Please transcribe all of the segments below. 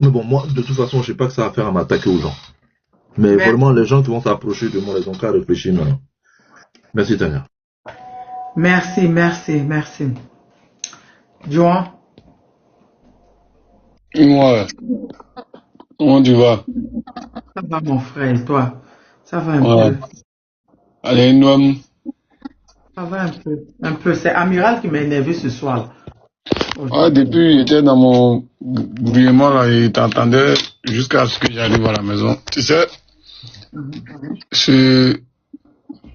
Mais bon, moi, de toute façon, je n'ai pas que ça à faire à m'attaquer aux gens. Mais vraiment, les gens qui vont s'approcher de moi, ils ont qu'à réfléchir maintenant. Merci, Tania. Merci, merci, merci. Joan, Moi, comment tu vas? ça va mon frère et toi? Ça va un Ouais. peu. Allez, nous, Ça va un peu. Un peu. C'est Amiral qui m'a énervé ce soir. ouais, Aujourd'hui. depuis, j'étais dans mon gouvernement là, et t'entendais jusqu'à ce que j'arrive à la maison. Tu sais, ce,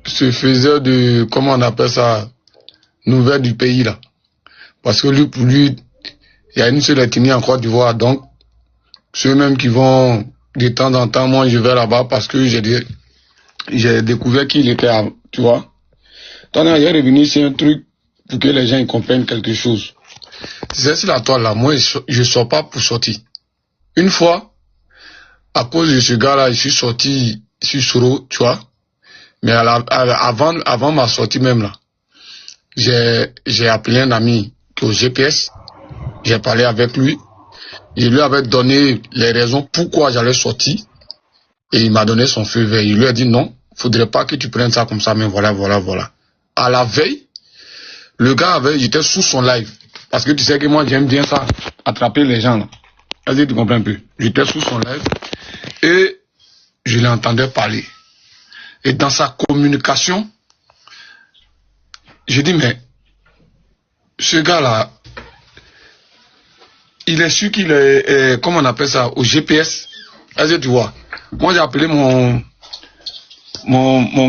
ce faiseur de, comment on appelle ça, nouvelle du pays là. Parce que lui, pour lui, il y a une seule ethnie en Côte d'Ivoire, donc, ceux-mêmes qui vont de temps en temps, moi je vais là-bas parce que j'ai découvert qu'il était, tu vois. T'en as revenu, c'est un truc pour que les gens ils comprennent quelque chose. C'est sur la toile là, moi je sors pas pour sortir. Une fois, à cause de ce gars-là, je suis sorti sur Soro, tu vois. Mais avant ma sortie même là, j'ai appelé un ami qui est au GPS, j'ai parlé avec lui, je lui avais donné les raisons pourquoi j'allais sortir, et il m'a donné son feu vert. Il lui a dit non, faudrait pas que tu prennes ça comme ça, mais voilà, voilà, voilà. À la veille, le gars j'étais sous son live. Parce que tu sais que moi j'aime bien ça, attraper les gens là. Vas-y, tu comprends un peu. J'étais sous son live et je l'entendais parler. Et dans sa communication, j'ai dit mais ce gars là, il est sûr qu'il est, comment on appelle ça, au GPS. Vas-y, tu vois. Moi j'ai appelé mon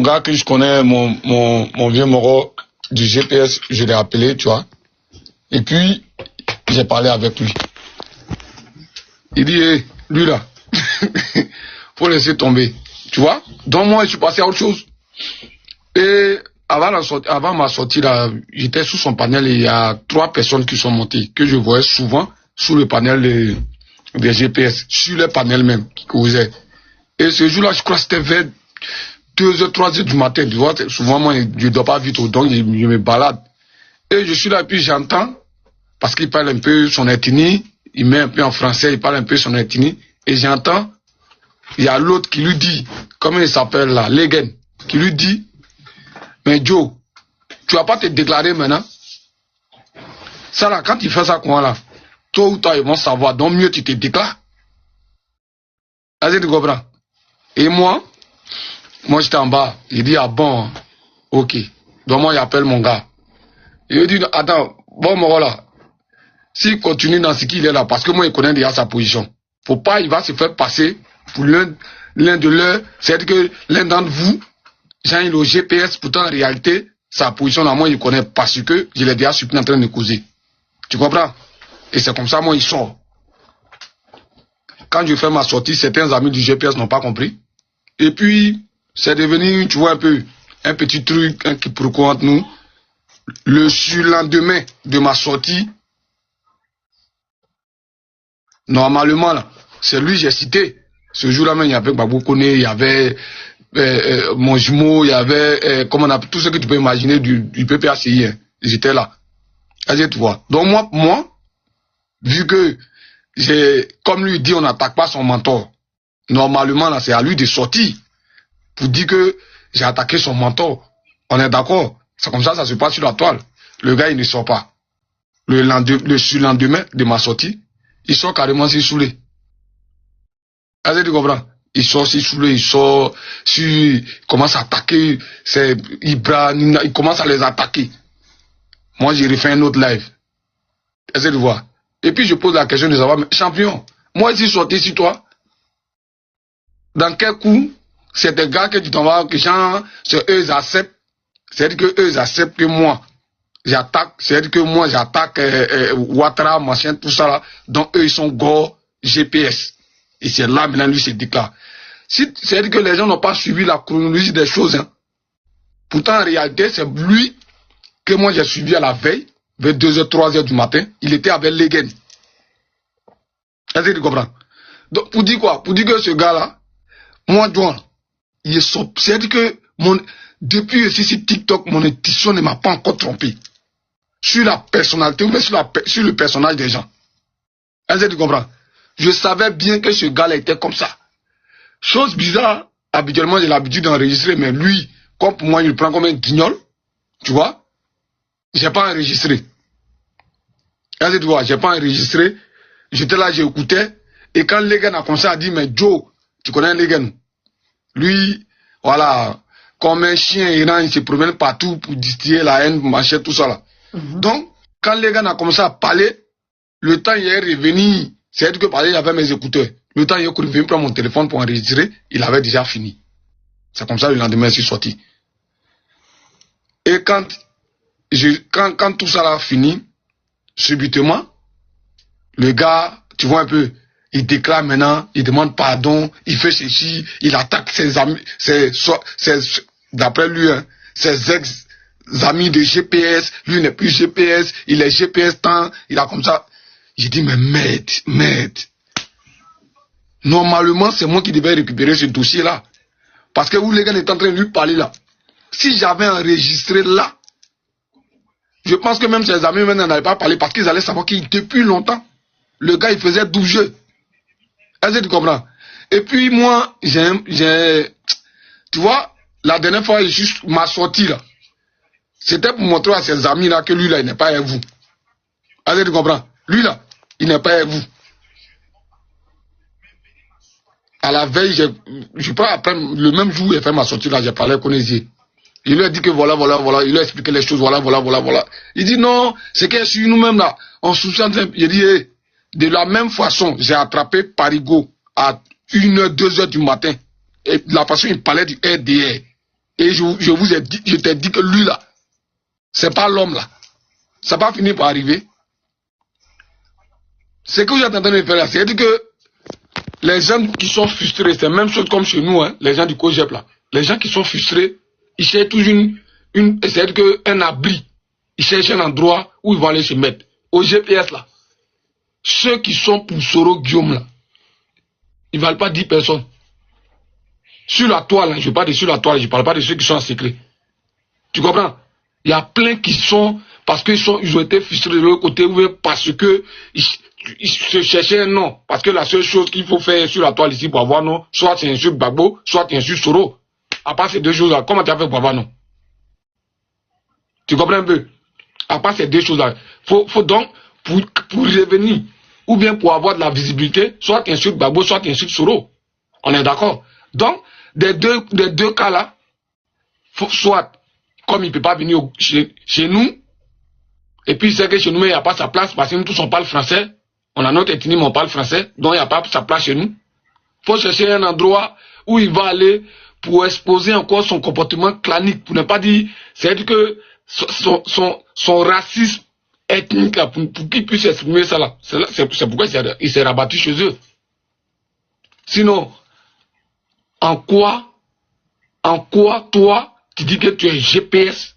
gars que je connais, mon vieux moro du GPS, je l'ai appelé, tu vois. Et puis, j'ai parlé avec lui. Il dit, hey, lui là, faut laisser tomber. Tu vois? Donc moi, je suis passé à autre chose. Et avant ma sortie là, j'étais sous son panel et il y a 3 personnes qui sont montées, que je voyais souvent sous le panel des GPS, sur le panel même, qui causaient. Et ce jour-là, je crois que c'était vers 2h, 3h du matin. Tu vois, souvent moi, je ne dors pas vite, donc je me balade. Et je suis là, et puis j'entends, parce qu'il parle un peu son ethnie, il met un peu en français, il parle un peu son ethnie, et j'entends, il y a l'autre qui lui dit, comment il s'appelle là, Legen, qui lui dit, mais Joe, tu vas pas te déclarer maintenant? Ça là, quand il fait ça, comment là, tôt ou tard, ils vont savoir, donc mieux tu te déclares. Vas-y, tu comprends? Et moi j'étais en bas, il dit, ah bon, ok. Donc moi, il appelle mon gars. Il lui dit, attends, bon, mon là, s'il continue dans ce qu'il est là, parce que moi, il connaît déjà sa position. Faut pas, il va se faire passer pour l'un de leurs, c'est-à-dire que l'un d'entre vous, Jean, il est au GPS, pourtant, en réalité, sa position là, moi, il connaît parce que je l'ai déjà supplié en train de causer. Tu comprends? Et c'est comme ça, moi, il sort. Quand je fais ma sortie, certains amis du GPS n'ont pas compris. Et puis, c'est devenu, tu vois un peu, un petit truc, un quiproquo entre nous. Le surlendemain de ma sortie, normalement, là, c'est lui que j'ai cité. Ce jour-là même, il y avait Babou Kone, il y avait mon jumeau, il y avait comment on appelle, tout ce que tu peux imaginer du PPACI. Hein. J'étais là. Vas-y, tu vois. Donc moi, vu que comme lui dit, on n'attaque pas son mentor. Normalement, là, c'est à lui de sortir pour dire que j'ai attaqué son mentor. On est d'accord. C'est comme ça se passe sur la toile. Le gars, il ne sort pas. Le surlendemain de ma sortie, il sort carrément sur saoulé. Est-ce que tu comprends? Il sort sur saoulé, il commence à attaquer, c'est Ibra, il commence à les attaquer. Moi, j'ai refait un autre live. Est-ce que tu vois? Et puis, je pose la question de savoir, mais, champion, moi, je suis sorti sur toi. Dans quel coup, c'est des gars que tu t'envoies, que gens, eux, ils acceptent. C'est-à-dire que eux, ils acceptent que moi, j'attaque, c'est-à-dire que moi, j'attaque Ouattara, machin, tout ça là. Donc, eux, ils sont go GPS. Et c'est là, maintenant, lui, se déclare. C'est-à-dire que les gens n'ont pas suivi la chronologie des choses. Hein. Pourtant, en réalité, c'est lui que moi, j'ai suivi à la veille, vers 2h, 3h du matin. Il était avec Legen. Est-ce que tu comprends? Donc, pour dire quoi? Pour dire que ce gars-là, moi, Douan, il est sorti. C'est-à-dire que depuis ici, sur TikTok, mon intuition ne m'a pas encore trompé. Sur la personnalité, ou même sur le personnage des gens. Est-ce que tu comprends? Je savais bien que ce gars-là était comme ça. Chose bizarre, habituellement j'ai l'habitude d'enregistrer, mais lui, comme pour moi, il le prend comme un guignol, tu vois, j'ai pas enregistré. Tu vois, j'ai pas enregistré, j'étais là, j'écoutais, et quand Legan a commencé à dire, mais Joe, tu connais Legan? Lui, voilà, comme un chien errant, il se promène partout pour distiller la haine, machin, tout ça là. Donc, quand Legan a commencé à parler, le temps il est revenu, c'est-à-dire que parler, j'avais mes écouteurs. Le temps il est revenu prendre mon téléphone pour enregistrer, il avait déjà fini. C'est comme ça le lendemain, je suis sorti. Et quand tout ça a fini, subitement, le gars, tu vois un peu, il déclare maintenant, il demande pardon, il fait ceci, il attaque ses amis, d'après lui, hein, ses ex-amis de GPS, lui n'est plus GPS, il est GPS temps, il a comme ça. J'ai dit, mais merde. Normalement, c'est moi qui devais récupérer ce dossier-là. Parce que vous, les gars, êtes en train de lui parler là. Si j'avais enregistré là, je pense que même ses amis maintenant n'allaient pas parler parce qu'ils allaient savoir qu'il depuis longtemps, le gars il faisait 12 jeux. Est-ce que tu comprends? Et puis moi, tu vois, la dernière fois, juste ma sortie là, c'était pour montrer à ses amis là que lui là, il n'est pas avec vous. Est-ce que tu comprends? Lui là, il n'est pas avec vous. À la veille, je crois après le même jour où il a fait ma sortie là, j'ai parlé à Konézier. Il lui a dit que voilà, il lui a expliqué les choses, voilà. Il dit non, c'est que sur nous-mêmes là, on soutient. Il dit, hey, de la même façon, j'ai attrapé Parigo à 1h, 2h du matin. Et de la façon il parlait du RDR. Et je t'ai dit que lui là, c'est pas l'homme là. Ça va finir par arriver. Ce que vous êtes en train de faire là, c'est-à-dire que les gens qui sont frustrés, c'est la même chose comme chez nous, hein, les gens du COGEP là. Les gens qui sont frustrés, ils cherchent toujours c'est-à-dire un abri. Ils cherchent un endroit où ils vont aller se mettre. Au GPS là, ceux qui sont pour Soro Guillaume là, ils ne valent pas 10 personnes. Sur la toile, hein, je parle de sur la toile, je ne parle pas de ceux qui sont en secret. Tu comprends? Il y a plein qui sont, parce qu'ils ont été frustrés de l'autre côté, ou parce que ils se cherchaient un nom. Parce que la seule chose qu'il faut faire sur la toile ici pour avoir non, soit c'est un sur Gbagbo, soit c'est un sur Soro. À part ces deux choses-là, comment tu as fait pour avoir non? Tu comprends un peu? À part ces deux choses-là, faut donc, pour revenir, ou bien pour avoir de la visibilité, soit tu insultes Gbagbo, soit tu insultes Soro. On est d'accord? Donc, des deux cas-là, soit, comme il ne peut pas venir chez nous, et puis c'est que chez nous, il n'y a pas sa place, parce que nous tous on parle français, on a notre ethnie, mais on parle français, donc il n'y a pas sa place chez nous. Il faut chercher un endroit où il va aller pour exposer encore son comportement clanique, pour ne pas dire, c'est-à-dire que son racisme ethnique, là, pour qu'il puisse exprimer ça là. C'est pourquoi il s'est rabattu chez eux. Sinon, en quoi toi, tu dis que tu es GPS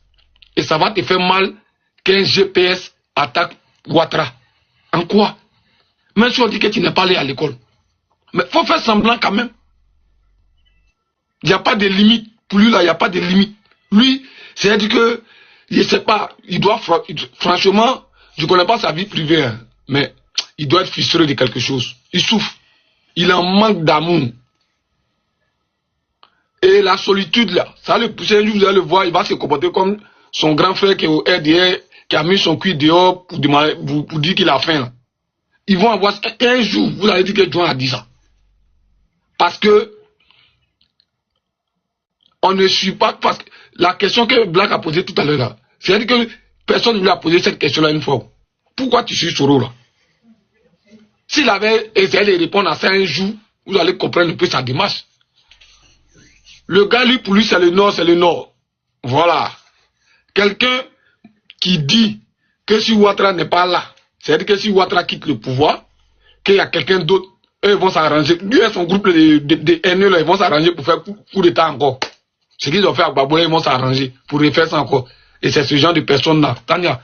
et ça va te faire mal qu'un GPS attaque Ouattara? En quoi? Même si on dit que tu n'es pas allé à l'école. Mais il faut faire semblant quand même. Il n'y a pas de limite. Pour lui là, il n'y a pas de limite. Lui, c'est-à-dire que, je ne sais pas, il doit, franchement, je ne connais pas sa vie privée, hein, mais il doit être frustré de quelque chose. Il souffre. Il en manque d'amour. Et la solitude là, ça le pousser un jour, vous allez le voir, il va se comporter comme son grand frère qui est au RDR, qui a mis son cuir dehors pour dire qu'il a faim là. Ils vont avoir un jour, vous allez dire que John a dit ça. Parce que on ne suit pas, parce que la question que Black a posée tout à l'heure là, c'est-à-dire que personne ne lui a posé cette question-là une fois. Pourquoi tu suis Soro là? S'il avait essayé de répondre à ça un jour, vous allez comprendre un peu sa démarche. Le gars, lui, pour lui, c'est le Nord, c'est le Nord. Voilà. Quelqu'un qui dit que si Ouattara n'est pas là, c'est-à-dire que si Ouattara quitte le pouvoir, qu'il y a quelqu'un d'autre, eux vont s'arranger. Lui et son groupe de haineux, ils vont s'arranger pour faire coup d'état encore. Ce qu'ils ont fait à Gbagbo, ils vont s'arranger pour refaire ça encore. Et c'est ce genre de personnes-là. Tania,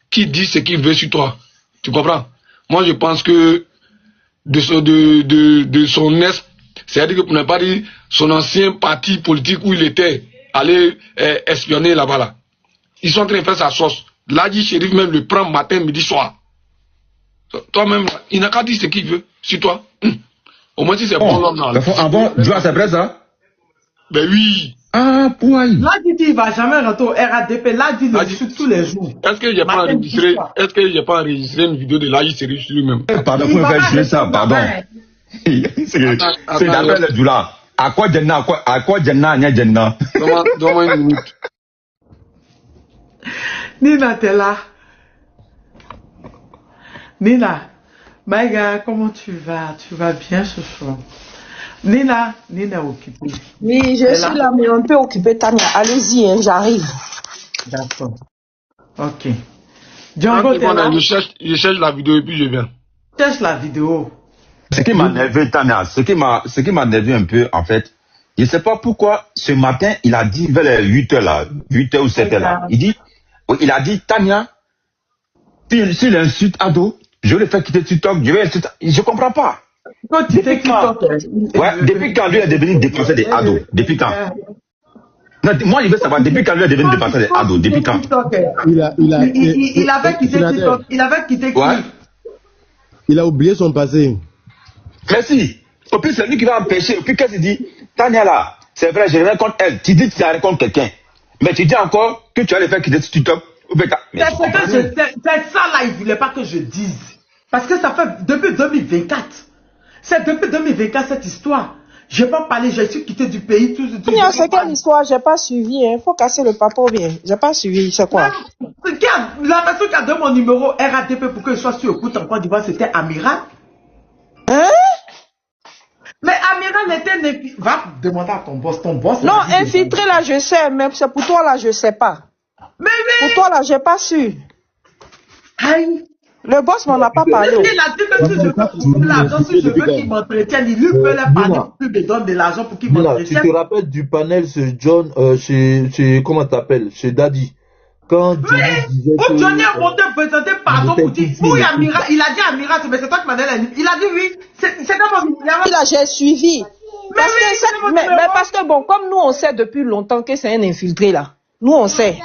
qui dit ce qu'il veut sur toi? Tu comprends? Moi, je pense que de son c'est-à-dire que pour ne pas dire son ancien parti politique où il était allé espionner là-bas là. Ils sont en train de faire sa sauce. L'Adji Chérif même le prend matin, midi, soir. Toi-même, il n'a qu'à dire ce qu'il veut sur toi. Au moins, si c'est bon l'homme là. Ah bon, Joa, c'est vrai ça? Ben oui. Ah, pourquoi? Là, dit qu'il va jamais rentrer au RADP. Là, dit le shoot tous les jours. Est-ce que j'ai pas enregistré une vidéo de l'Aïe Série sur lui-même? Pardon, vous faire jouer ça, pardon. C'est d'après le Joula. À quoi Jenna, Nya Jenna? Donne-moi une minute. Nina, t'es là. Nina, my gars, comment tu vas? Tu vas bien ce soir? Nina est occupée. Oui, je suis là, mais un peu occupée, Tania. Allez-y, hein, j'arrive. D'accord. Ok. Django, t'es là? Je cherche la vidéo et puis je viens. Cherche la vidéo. Ce qui m'a nervé, Tania, ce qui m'a nervé un peu, en fait, je ne sais pas pourquoi, ce matin, il a dit vers les 8h là, 8h ou 7h là, il a dit, Tania, s'il insulte Ado, je vais le faire quitter TikTok, je comprends pas. Quand tu fais TikTok, ouais, depuis quand lui est devenu défenseur des ados? Depuis quand? Non, moi, je veux savoir, depuis quand lui est devenu défenseur des ados? Depuis quand? Il avait quitté TikTok. Il avait quitté qui? Il a oublié son passé. Merci. Au plus, c'est lui qui va empêcher. Au plus, qu'est-ce qu'il dit? Tania là, c'est vrai, je reviens contre elle. Tu dis que tu as contre quelqu'un. Mais tu dis encore que tu vas le faire quitter TikTok. C'est ça là, il ne voulait pas que je dise. Parce que ça fait depuis 2024. C'est depuis 2024 cette histoire. Je n'ai pas parlé, j'ai su quitter du pays. C'est quelle histoire? Je n'ai pas suivi. Il faut casser le papo bien. Je n'ai pas suivi. C'est quoi? La personne qui a donné mon numéro RATP pour que je sois sur écoute en Côte d'Ivoire, c'était Amiral. Hein? Mais Amiral était... Va demander à ton boss. Non, infiltré là, je sais. Mais c'est pour toi là, je ne sais pas. Mais pour toi là, je n'ai pas su. Aïe. Le boss m'en a pas parlé. Il a dit que si je veux qu'il m'entretienne, il lui peut leur parler pour qu'il me donne de l'argent pour qu'il m'entretienne. Tu te rappelles du panel chez John, chez comment t'appelles, chez Daddy, quand Johnny disait que... Johnny a monté présenter pardon pour dire, oui Amira, il a dit Amira, mais c'est toi qui m'as donné la nuit. Il a dit oui, c'est comme il a j'ai suivi. Mais parce que bon, comme nous on sait depuis longtemps que c'est un infiltré là. Nous on sait.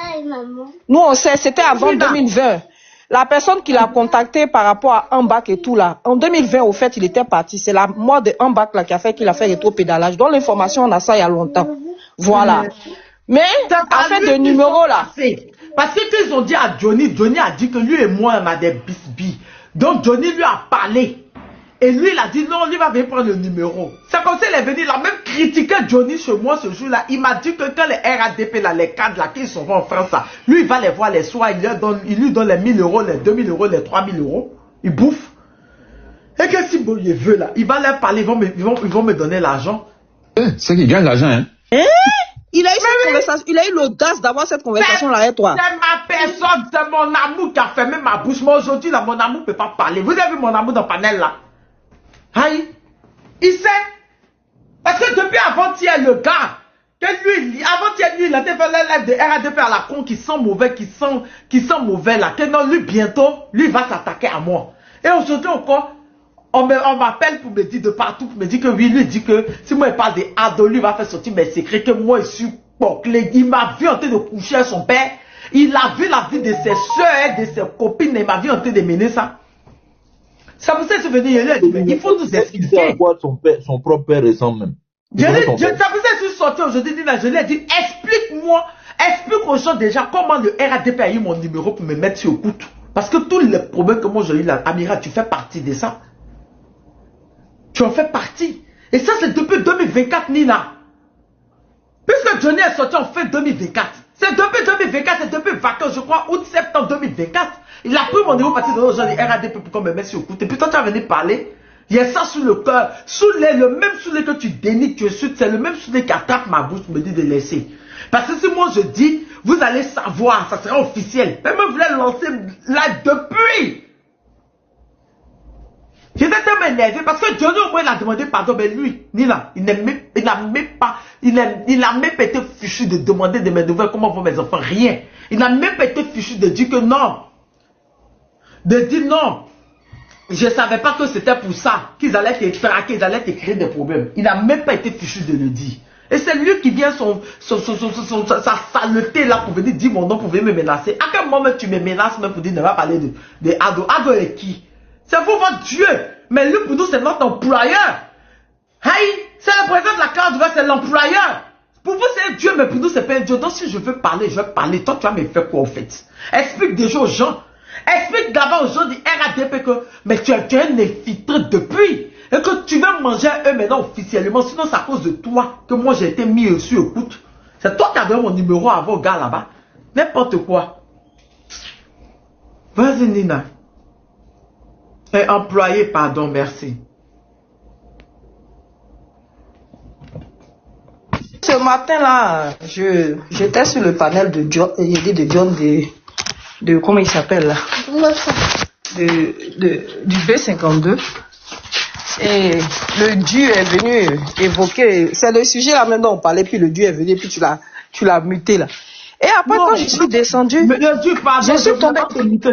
C'était avant 2020. La personne qui l'a contacté par rapport à Ambak et tout là, en 2020 au fait il était parti. C'est la mort de Ambak là qui a fait qu'il a fait rétro-pédalage. Donc l'information on a ça il y a longtemps. Voilà. Mais en fait de numéro là. Parce que qu'ils ont dit à Johnny a dit que lui et moi on a des bisbis. Donc Johnny lui a parlé. Et lui il a dit non, lui va venir prendre le numéro. C'est comme ça il est venu, il a même critiqué Johnny chez moi ce jour-là. Il m'a dit que quand les RADP là, les cadres là, qui sont en France là, lui il va les voir les soirs, il lui donne les 1000 euros, les 2000 euros, les 3000 euros. Il bouffe. Et que si bon il veut là, il va leur parler, ils vont me donner l'argent. C'est qu'il gagne l'argent hein. Il a eu cette conversation, il a eu l'audace d'avoir cette conversation là avec toi. C'est ma personne, c'est mon amour qui a fermé ma bouche. Moi aujourd'hui là, mon amour ne peut pas parler. Vous avez vu mon amour dans le panel là? Aïe, il sait. Parce que depuis avant-hier, le gars, avant-hier, lui, il a fait le live de RADP à la con qui sent mauvais, qui sent mauvais là. Que non, lui, bientôt, lui va s'attaquer à moi. Et aujourd'hui encore, on m'appelle pour me dire de partout, pour me dire que oui, lui dit que si moi il parle de Ado, lui va faire sortir mes secrets, que moi je suis bouclé. Il m'a vu en train de coucher avec son père. Il a vu la vie de ses soeurs, de ses copines, il m'a vu en train de mener ça. Ça vous est venu, il a dit, mais il faut nous expliquer. Son propre père ressemble même. Ça vous est sorti aujourd'hui, je lui ai dit, explique aux gens déjà comment le RADP a eu mon numéro pour me mettre sur le coup. Parce que tous les problèmes que moi j'ai eu là, Amira, tu fais partie de ça. Tu en fais partie. Et ça, c'est depuis 2024, Nina. Puisque Johnny est sorti en fin 2024. C'est depuis 2024, c'est depuis vacances, je crois, août-septembre 2024. Il a pris mon numéro parti de gens des RADP pour qu'on me mette sur le coup. Et puis toi, tu vas venir parler. Il y a ça sous le cœur. Le même soulé que tu dénies, tu insultes, c'est le même soulé qui attrape ma bouche pour me dire de laisser. Parce que si moi je dis, vous allez savoir, ça sera officiel. Mais moi, je voulais lancer là depuis. J'étais tellement énervé parce que Johnny au moins il a demandé pardon, mais lui, Nina, il n'a même pas été fichu de demander de mes nouvelles, comment vont mes enfants, rien. Il n'a même pas été fichu de dire que non. De dire non. Je ne savais pas que c'était pour ça, qu'ils allaient te traquer, ils allaient te créer des problèmes. Il n'a même pas été fichu de le dire. Et c'est lui qui vient sa saleté là pour venir dire mon nom, pour venir me menacer. À quel moment tu me menaces même pour dire ne pas parler de Ado? Ado est qui? C'est vous votre Dieu. Mais lui, pour nous, c'est notre employeur. Aïe, c'est le président de la Côte d'Ivoire, c'est l'employeur. Pour vous, c'est un Dieu, mais pour nous, c'est pas un Dieu. Donc, si je veux parler, je vais parler. Toi, tu vas me faire quoi, en fait? Explique déjà aux gens. Explique d'abord aux gens du RADP que, mais tu es un infiltré depuis. Et que tu veux manger eux maintenant officiellement. Sinon, c'est à cause de toi que moi, j'ai été mis sur écoute. C'est toi qui as donné mon numéro à vos gars là-bas. N'importe quoi. Vas-y, Nina. Et employé, pardon, merci. Ce matin-là, j'étais sur le panel de John, comment il s'appelle là? Du B52. Et le Dieu est venu évoquer, c'est le sujet là maintenant on parlait, puis le Dieu est venu, puis tu l'as muté là. Et après non, quand je suis descendu, le Dieu, pardon, je suis tombé,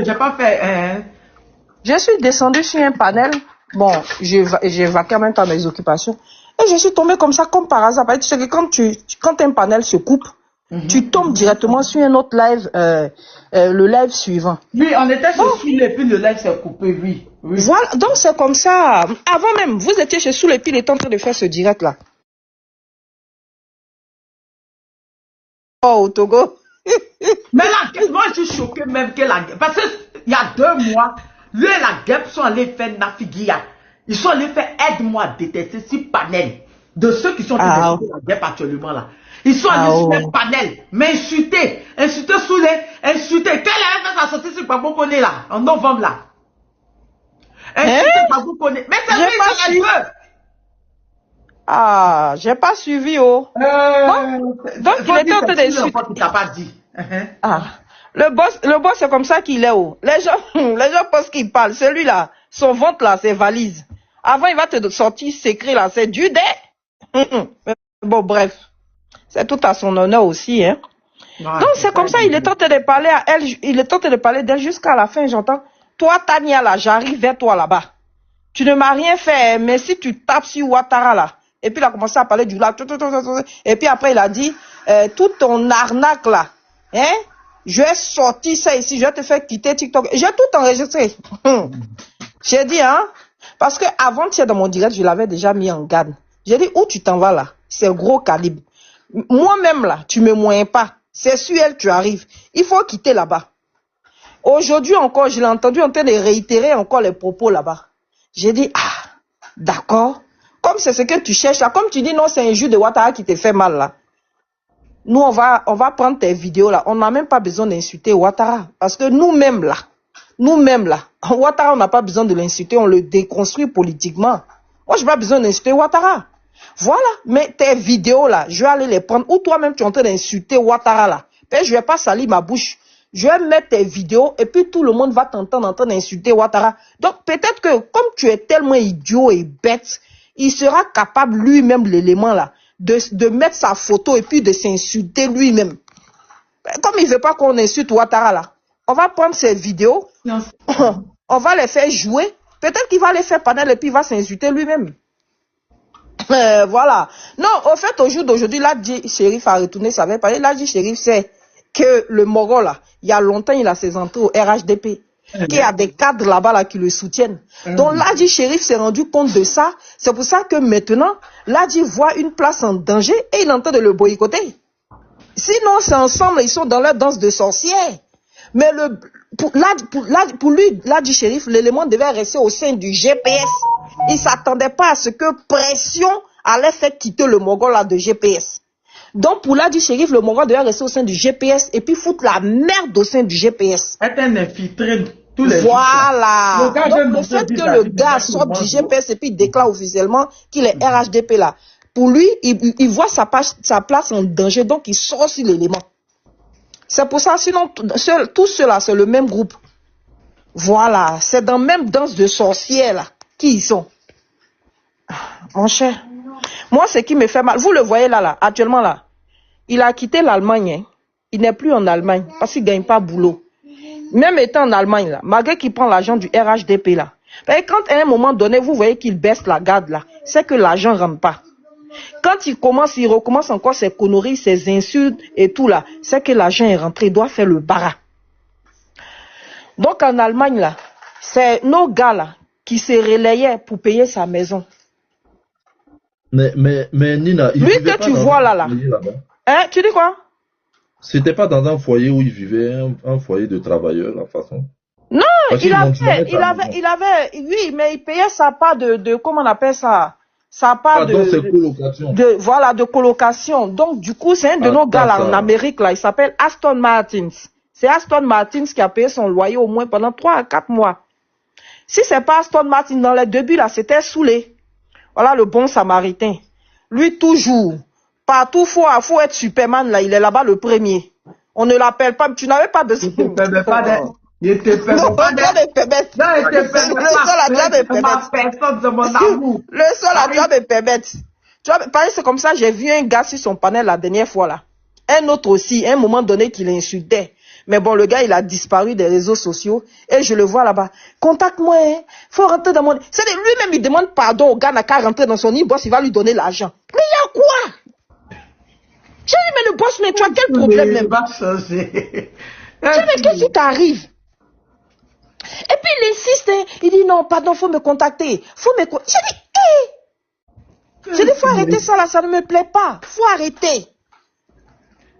j'ai pas fait. Je suis descendu sur un panel, bon, j'ai vaqué en même temps mes occupations. Et je suis tombé comme ça, comme par hasard. Tu sais que quand un panel se coupe, tu tombes directement sur un autre live, le live suivant. Oui, on était sur Soul et puis le live s'est coupé, oui. Voilà, donc c'est comme ça. Avant même, vous étiez chez Soul et puis il était en train de faire ce direct là. Oh, au Togo. Mais là, moi je suis choqué même que la guêpe. Parce qu'il y a 2 mois, lui et la guêpe sont allés faire Nafigia. Ils sont allés faire aide-moi à détester 6 panels de ceux qui sont en train de la guêpe actuellement là. Ils sont allés sur un panel, mais insulter sous les, insulter. Quelle est la sortie sur Babou Koné là, en novembre là? Insulter Babou Koné. Mais c'est lui qui a peu. Ah, j'ai pas suivi, oh. Donc il était en train d'insulter. Il t'a pas dit. Ah. Le boss, c'est comme ça qu'il est, oh. Les gens pensent qu'il parle. Celui-là, son ventre là, c'est valise. Avant, il va te sortir s'écrire là, c'est du dé. Bon, bref. C'est tout à son honneur aussi, hein. Ouais, donc, c'est comme ça, il est tenté de parler à elle, il est tenté de parler d'elle jusqu'à la fin, j'entends. Toi, Tania, là, j'arrive vers toi là-bas. Tu ne m'as rien fait, mais si tu tapes sur Ouattara là, et puis il a commencé à parler du lac, et puis après il a dit, toute ton arnaque là, hein, je vais sortir ça ici, je vais te faire quitter TikTok. J'ai tout enregistré. J'ai dit, hein, parce que avant tu es dans mon direct, je l'avais déjà mis en garde. J'ai dit, où tu t'en vas là? C'est gros calibre. Moi-même là, tu me moyens pas. C'est sur elle tu arrives. Il faut quitter là-bas. Aujourd'hui encore, je l'ai entendu en train de réitérer encore les propos là-bas. J'ai dit, ah, d'accord. Comme c'est ce que tu cherches là, comme tu dis, non, c'est un jus de Ouattara qui te fait mal là. Nous, on va prendre tes vidéos là. On n'a même pas besoin d'insulter Ouattara. Parce que nous-mêmes là, Ouattara, on n'a pas besoin de l'insulter, on le déconstruit politiquement. Moi, j'ai pas besoin d'insulter Ouattara. Voilà, mais tes vidéos là, je vais aller les prendre. Ou toi-même, tu es en train d'insulter Ouattara là. Et je vais pas salir ma bouche. Je vais mettre tes vidéos et puis tout le monde va t'entendre en train d'insulter Ouattara. Donc peut-être que comme tu es tellement idiot et bête, il sera capable lui-même, l'élément là, de mettre sa photo et puis de s'insulter lui-même. Comme il veut pas qu'on insulte Ouattara là, on va prendre ces vidéos, on va les faire jouer. Peut-être qu'il va les faire panel et puis il va s'insulter lui-même. Voilà. Non, au fait, au jour d'aujourd'hui, Ladji Chérif a retourné, ça avait parlé. Ladji Chérif, c'est que le Moro, là, il y a longtemps, il a ses entrées au RHDP. Qu'il y a des cadres là-bas là, qui le soutiennent. Donc, Ladji Chérif s'est rendu compte de ça. C'est pour ça que maintenant, Ladji voit une place en danger et il est en train de le boycotter. Sinon, c'est ensemble, ils sont dans leur danse de sorcières. Mais pour lui, Ladji Chérif, l'élément devait rester au sein du GPS. Il ne s'attendait pas à ce que pression allait faire quitter le Mogol là de GPS. Donc pour Ladji Chérif, le Mogol devait rester au sein du GPS et puis foutre la merde au sein du GPS. Être un infiltré tous les voilà. Donc le fait que le gars sorte du GPS et puis déclare officiellement qu'il est RHDP là, pour lui, il voit sa place en danger, donc il sort sur l'élément. C'est pour ça, sinon, tous ceux-là, c'est le même groupe. Voilà, c'est dans la même danse de sorcières, là, qui ils sont. Mon cher, moi, ce qui me fait mal, vous le voyez là, actuellement, là, il a quitté l'Allemagne, hein. Il n'est plus en Allemagne, parce qu'il ne gagne pas boulot. Même étant en Allemagne, là, malgré qu'il prend l'argent du RHDP, là, et quand à un moment donné, vous voyez qu'il baisse la garde, là, c'est que l'argent ne rentre pas. Quand il recommence encore ses conneries, ses insultes et tout là, c'est que l'argent est rentré, il doit faire le bara. Donc en Allemagne là, c'est nos gars là qui se relayait pour payer sa maison. Mais Nina, il Lui vivait que pas tu dans vois un là. foyer là-bas. Hein, tu dis quoi? C'était pas dans un foyer où il vivait, un foyer de travailleurs, la façon. Non, Parce il qu'ils vont te mettre à la maison. oui, mais il payait sa part de comment on appelle ça? Sa part Pardon, c'est colocation. voilà, de colocation. Donc, du coup, c'est un de nos gars là en Amérique là, il s'appelle Aston Martins. C'est Aston Martins qui a payé son loyer au moins pendant 3 à 4 mois. Si c'est pas Aston Martin, dans les débuts là, c'était Soulé. Voilà le bon samaritain. Lui, toujours, partout, faut être Superman là, il est là-bas le premier. On ne l'appelle pas, tu n'avais pas de... Il te permet pas d'être... Il te permet pas d'être... Non, il te permet pas personne de mon amour. Le seul là, tu vas me permettre. Tu vois, pareil, c'est comme ça, j'ai vu un gars sur son panel la dernière fois là. Un autre aussi, à un moment donné qu'il insultait. Mais bon, le gars, il a disparu des réseaux sociaux et je le vois là-bas. Contacte-moi, hein. Faut rentrer dans mon... C'est lui-même, il demande pardon au gars, n'a qu'à rentrer dans son e-boss, il va lui donner l'argent. Mais il y a quoi? J'ai dit, mais le boss, mais tu as quel problème même? changer. Mais qu'est-ce qui t'arrive? Et puis il insiste, hein. Il dit non, pardon, faut me contacter. Faut me contacter. J'ai dit, hé! J'ai dit, faut arrêter ça là, ça ne me plaît pas. Faut arrêter.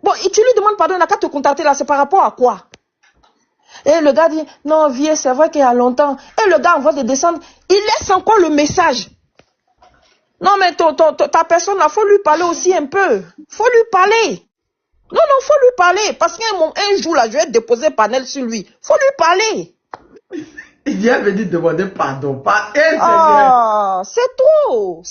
Bon, et tu lui demandes pardon, il n'a qu'à te contacter là, c'est par rapport à quoi? Et le gars dit, non, vieux, c'est vrai qu'il y a longtemps. Et le gars envoie de descendre, il laisse encore le message. Non, mais ta personne là, faut lui parler aussi un peu. Faut lui parler. Non, faut lui parler. Parce qu'un jour là, je vais déposer panel sur lui. Faut lui parler. Il vient venir demander pardon. C'est trop.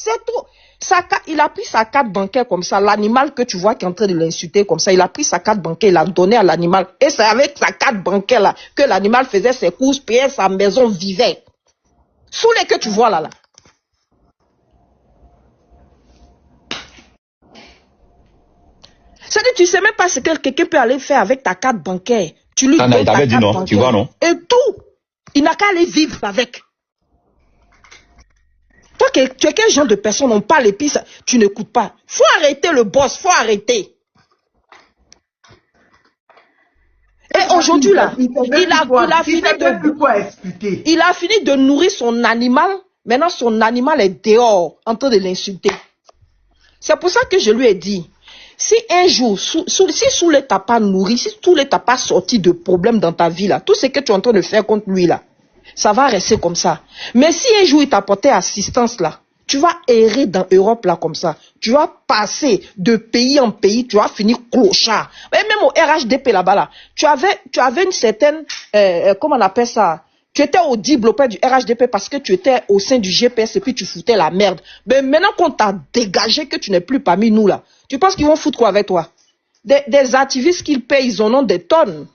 Il a pris sa carte bancaire comme ça. L'animal que tu vois qui est en train de l'insulter comme ça, il a pris sa carte bancaire, il l'a donné à l'animal. Et c'est avec sa carte bancaire là que l'animal faisait ses courses, payait sa maison, vivait. Sous les que tu vois là. C'est-à-dire, tu sais même pas ce que quelqu'un peut aller faire avec ta carte bancaire. Tu lui donnes ta carte dit non, bancaire. tu vois non? Et tout. Il n'a qu'à aller vivre avec. Toi, tu es quel genre de personne, on parle et puis ça, tu n'écoutes pas. Faut arrêter le boss, faut arrêter. Et aujourd'hui là, il a fini de nourrir son animal. Maintenant, son animal est dehors, en train de l'insulter. C'est pour ça que je lui ai dit, si un jour, si Soulé t'a pas nourri, si Soulé t'a pas sorti de problème dans ta vie là, tout ce que tu es en train de faire contre lui là, ça va rester comme ça. Mais si un jour il t'a apporté assistance là, tu vas errer dans Europe là comme ça. Tu vas passer de pays en pays, tu vas finir clochard. Et même au RHDP là-bas là, tu avais une certaine, comment on appelle ça? Tu étais audible auprès du RHDP parce que tu étais au sein du GPS et puis tu foutais la merde. Mais maintenant qu'on t'a dégagé, que tu n'es plus parmi nous là, tu penses qu'ils vont foutre quoi avec toi? Des activistes qu'ils payent, ils en ont des tonnes.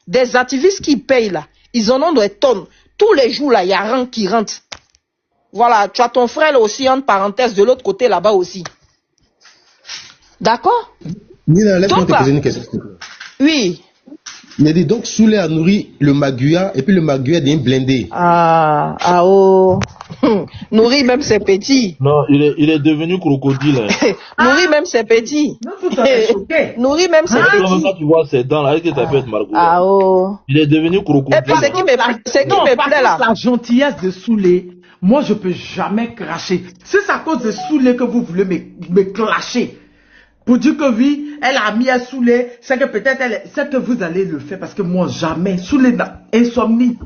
Des activistes qu'ils payent là, ils en ont des tonnes. Tous les jours là, il y a un qui rentre. Voilà, tu as ton frère là aussi, entre parenthèses, de l'autre côté là-bas aussi. D'accord? Nina, laisse-moi te poser une question. Oui. Il dit donc Soulé a nourri le Maguya et puis le Maguya est blindé. Nourrit même ses petits. Non, il est devenu crocodile. Nourrit même ses petits. Nourrit même ses petits. Quand tu vois ses dents là, est-ce que ça peut être Margot? Il est devenu crocodile. Et puis ce qui me plaît là. La gentillesse de Soulé, moi je peux jamais cracher. C'est à cause de Soulé que vous voulez me clasher. Pour dire que oui, elle a mis à Soulé, c'est que peut-être c'est que vous allez le faire parce que moi jamais. Soulé n'a insomnie.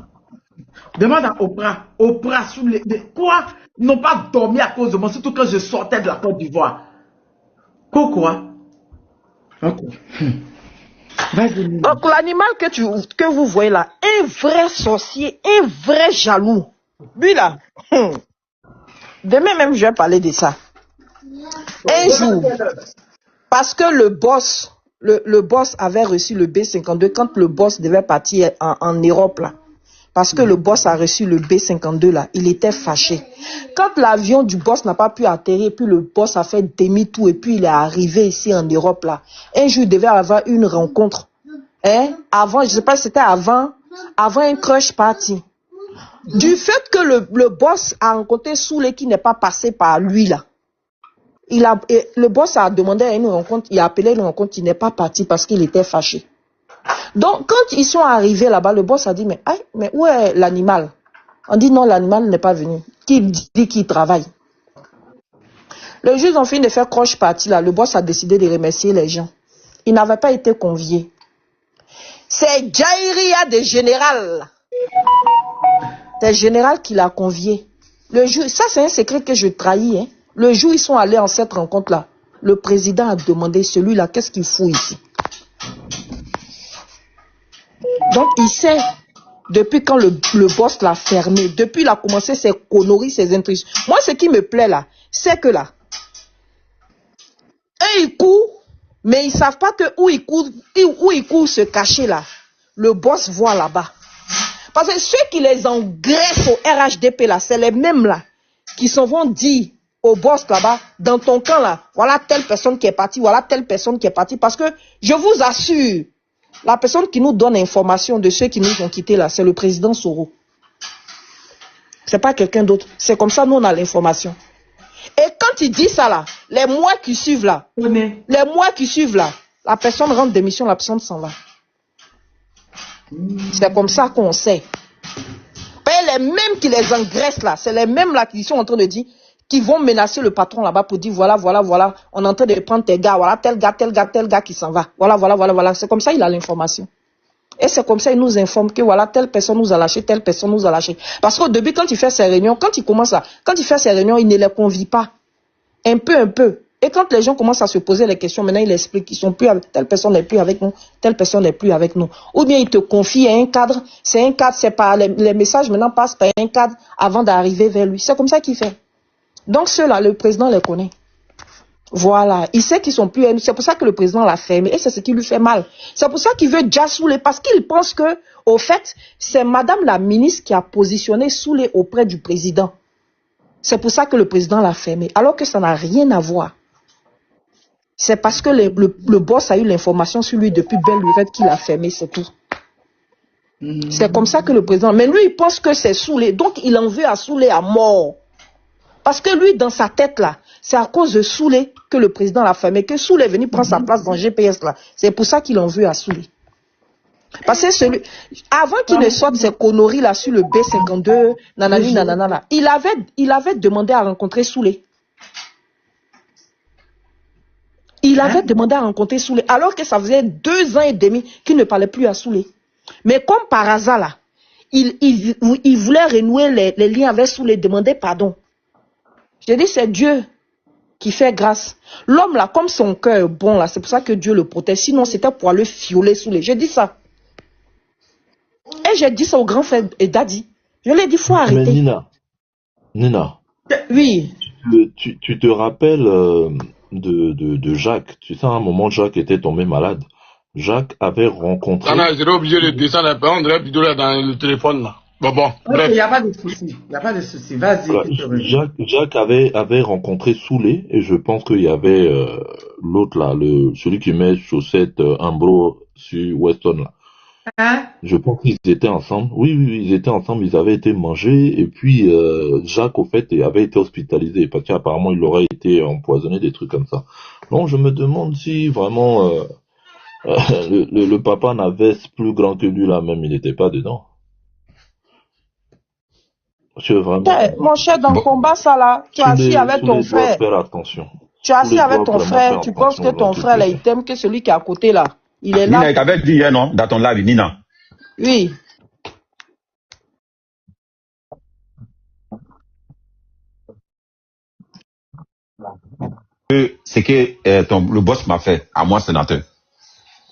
Demande à Oprah. Oprah, Soulé. Quoi? Ils n'ont pas dormi à cause de moi, surtout quand je sortais de la Côte d'Ivoire. Quoi? Ok. Donc l'animal que vous voyez là, un vrai sorcier, un vrai jaloux. Lui là, demain même je vais parler de ça. Un jour. Parce que le boss avait reçu le B-52 quand le boss devait partir en Europe là. Parce que le boss a reçu le B-52 là, il était fâché. Quand l'avion du boss n'a pas pu atterrir, puis le boss a fait demi-tour et puis il est arrivé ici en Europe là. Un jour il devait avoir une rencontre. Avant, je sais pas si c'était avant un crush party. Du fait que le boss a rencontré Soulé qui n'est pas passé par lui là. Le boss a demandé à une rencontre, il a appelé une rencontre, il n'est pas parti parce qu'il était fâché. Donc, quand ils sont arrivés là-bas, le boss a dit, mais où est l'animal? On dit non, l'animal n'est pas venu. Qui dit qu'il travaille? Le juge en fin de faire croche partie là, le boss a décidé de remercier les gens. Il n'avait pas été convié. C'est Jaïria des générales. C'est le général qui l'a convié. Le juge, ça c'est un secret que je trahis. Hein. Le jour où ils sont allés en cette rencontre-là, le président a demandé, celui-là, qu'est-ce qu'il fout ici? Donc il sait, depuis quand le boss l'a fermé, depuis il a commencé ses conneries, ses intrigues. Moi ce qui me plaît là, c'est que là, eux ils courent, mais ils ne savent pas que où ils courent se cacher là. Le boss voit là-bas. Parce que ceux qui les engraissent au RHDP là, c'est les mêmes là, qui s'en vont dire au boss là-bas, dans ton camp là, voilà telle personne qui est partie, voilà telle personne qui est partie. Parce que je vous assure, la personne qui nous donne information de ceux qui nous ont quittés là, c'est le président Soro. C'est pas quelqu'un d'autre. C'est comme ça, nous on a l'information. Et quand il dit ça là, les mois qui suivent là, la personne rentre d'émission, la personne s'en va. C'est comme ça qu'on sait. Et les mêmes qui les engraissent là, c'est les mêmes là qui sont en train de dire, qui vont menacer le patron là-bas pour dire voilà, on est en train de prendre tes gars, voilà tel gars qui s'en va. Voilà. C'est comme ça il a l'information. Et c'est comme ça il nous informe que voilà, telle personne nous a lâché, telle personne nous a lâché. Parce qu'au début, quand il fait ses réunions, quand il fait ses réunions, il ne les convie pas. Un peu. Et quand les gens commencent à se poser les questions, maintenant il explique qu'ils sont plus avec, telle personne n'est plus avec nous, telle personne n'est plus avec nous. Ou bien il te confie un cadre, c'est pas, les messages maintenant passent par un cadre avant d'arriver vers lui. C'est comme ça qu'il fait. Donc ceux-là, le président les connaît. Voilà, il sait qu'ils sont plus, c'est pour ça que le président l'a fermé et c'est ce qui lui fait mal. C'est pour ça qu'il veut déjà Soulé, parce qu'il pense que, au fait, c'est madame la ministre qui a positionné Soulé auprès du président. C'est pour ça que le président l'a fermé, alors que ça n'a rien à voir. C'est parce que le boss a eu l'information sur lui depuis belle lurette qu'il a fermé, c'est tout. C'est comme ça que le président... Mais lui, il pense que c'est Soulé, donc il en veut à Soulé à mort. Parce que lui, dans sa tête, là, c'est à cause de Soulé que le président l'a fermé, que Soulé est venu prendre sa place dans le GPS, là. C'est pour ça qu'il en veut à Soulé. Parce que avant qu'il ne sorte ces conneries, là, sur le B52, nanana, là, il avait demandé à rencontrer Soulé. Il avait demandé à rencontrer Soulé, alors que ça faisait 2 ans et demi qu'il ne parlait plus à Soulé. Mais comme par hasard, là, il voulait renouer les liens avec Soulé, demander pardon. J'ai dit, c'est Dieu qui fait grâce. L'homme, là, comme son cœur est bon, là, c'est pour ça que Dieu le protège. Sinon, c'était pour le fioler Soulé. J'ai dit ça. Et j'ai dit ça au grand frère et Daddy. Je lui ai dit, il faut arrêter. Mais Nina. Oui. Tu te rappelles de Jacques. Tu sais, à un moment, Jacques était tombé malade. Jacques avait rencontré... Ah non, j'étais obligé de descendre un peu. On dirait plutôt là dans le téléphone, là. Bon, bref. Il n'y a pas de souci. Vas-y. Voilà, Jacques avait rencontré Soulé, et je pense qu'il y avait l'autre là, celui qui met chaussettes Ambro sur Weston là. Hein? Je pense qu'ils étaient ensemble. Oui, ils étaient ensemble, ils avaient été mangés, et puis Jacques, au fait, avait été hospitalisé, parce qu'apparemment il aurait été empoisonné, des trucs comme ça. Donc je me demande si vraiment le papa n'avait plus grand que lui là, même il n'était pas dedans. Vraiment, mon cher, dans le combat, ça là, tu es assis avec ton frère. Faire attention. Tu es assis avec ton frère, tu penses que ton frère là, il t'aime que celui qui est à côté là. Il est là. Nina, il t'avait dit hier, non, dans ton live, Nina. Oui. C'est que le boss m'a fait, à moi, sénateur.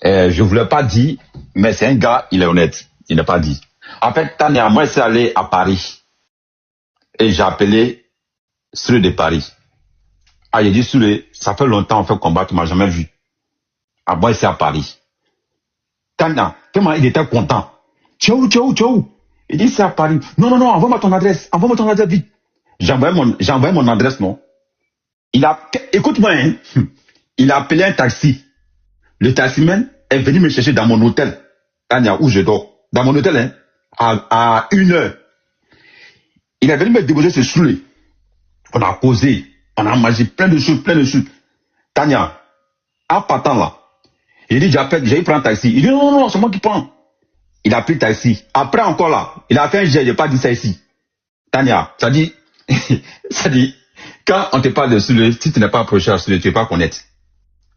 Je voulais pas dire, mais c'est un gars, il est honnête. Il n'a pas dit. En fait, Tania, moi, c'est allé à Paris. Et j'ai appelé Soulé de Paris. Ah, j'ai dit, Soulé, ça fait longtemps on fait combat, tu m'as jamais vu. Ah, moi, c'est à Paris. Tania, comment il était content. Tchou. Il dit, c'est à Paris. Non, envoie-moi ton adresse vite. J'ai envoyé mon adresse, non. Écoute-moi, hein. Il a appelé un taxi. Le taximan est venu me chercher dans mon hôtel. Tania, où je dors. Dans mon hôtel, hein. À 1h. Il est venu me déposer ce Soulé. On a causé. On a mangé plein de choses. Tania, en partant là, il dit, j'ai pris un taxi. Il dit, non, c'est moi qui prends. Il a pris le taxi. Après encore là, il a fait un jet, j'ai pas dit ça ici. Tania, ça dit, ça dit, quand on te parle de Soulé, si tu n'es pas approché à Soulé, tu n'es pas connaître.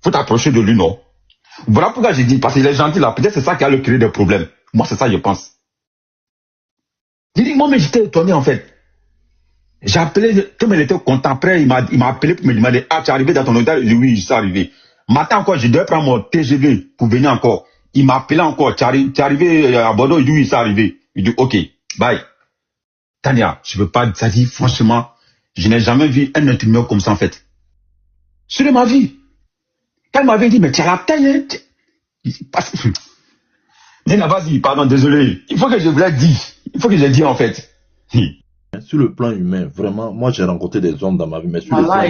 Faut t'approcher de lui, non? Voilà pourquoi j'ai dit, parce qu'il est gentil là, peut-être c'est ça qui a le créé des problèmes. Moi, c'est ça, je pense. J'ai dit, moi, mais j'étais étonné, en fait. J'ai appelé, comme il était content, après, il m'a appelé pour me demander, ah, tu es arrivé dans ton hôtel? J'ai dit, oui, je suis arrivé. Matin encore, je devais prendre mon TGV pour venir encore. Il m'a appelé encore, tu es arrivé à Bordeaux? Il dit, oui, je suis arrivé. Il dit, ok, bye. Tania, je veux pas, ça dit, franchement, je n'ai jamais vu un être humain comme ça, en fait. C'est de ma vie. Quand il m'avait dit, mais tu as la taille, hein? Nina, vas-y, pardon, désolé. Il faut que je vous l'ai dit. Il faut que je le dise, en fait. Sur le plan humain, vraiment, moi j'ai rencontré des hommes dans ma vie, mais sur le plan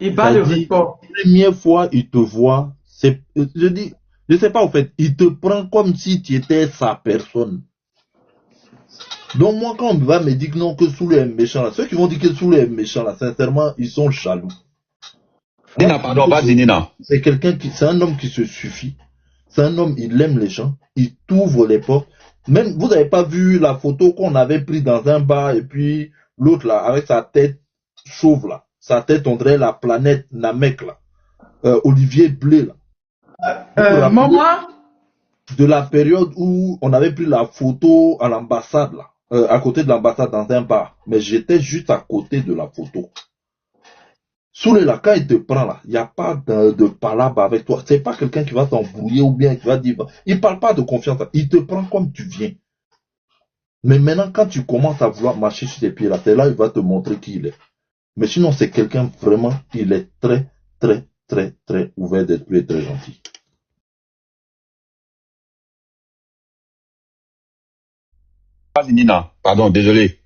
il bat le record. La première fois, il te voit, je dis, je sais pas, en fait, il te prend comme si tu étais sa personne. Donc moi, quand on va me dire non, que Soulé est méchant, là, ceux qui vont dire que Soulé est méchant, là, sincèrement, ils sont jaloux. Nina, pardon, vas-y, Nina. C'est c'est un homme qui se suffit. C'est un homme, il aime les gens, il t'ouvre les portes. Même, vous n'avez pas vu la photo qu'on avait prise dans un bar, et puis l'autre là, avec sa tête chauve là, sa tête, on dirait la planète Namek là, Olivier Blé là. Maman? De la période où on avait pris la photo à l'ambassade là, à côté de l'ambassade dans un bar, mais j'étais juste à côté de la photo. Soulé là, quand il te prend là, il n'y a pas de palabre avec toi. C'est pas quelqu'un qui va t'embrouiller ou bien qui va dire. Il parle pas de confiance. Il te prend comme tu viens. Mais maintenant, quand tu commences à vouloir marcher sur tes pieds là, c'est là il va te montrer qui il est. Mais sinon, c'est quelqu'un vraiment, il est très, très, très, très ouvert d'esprit et très gentil. Vas-y, Nina. Pardon, désolé.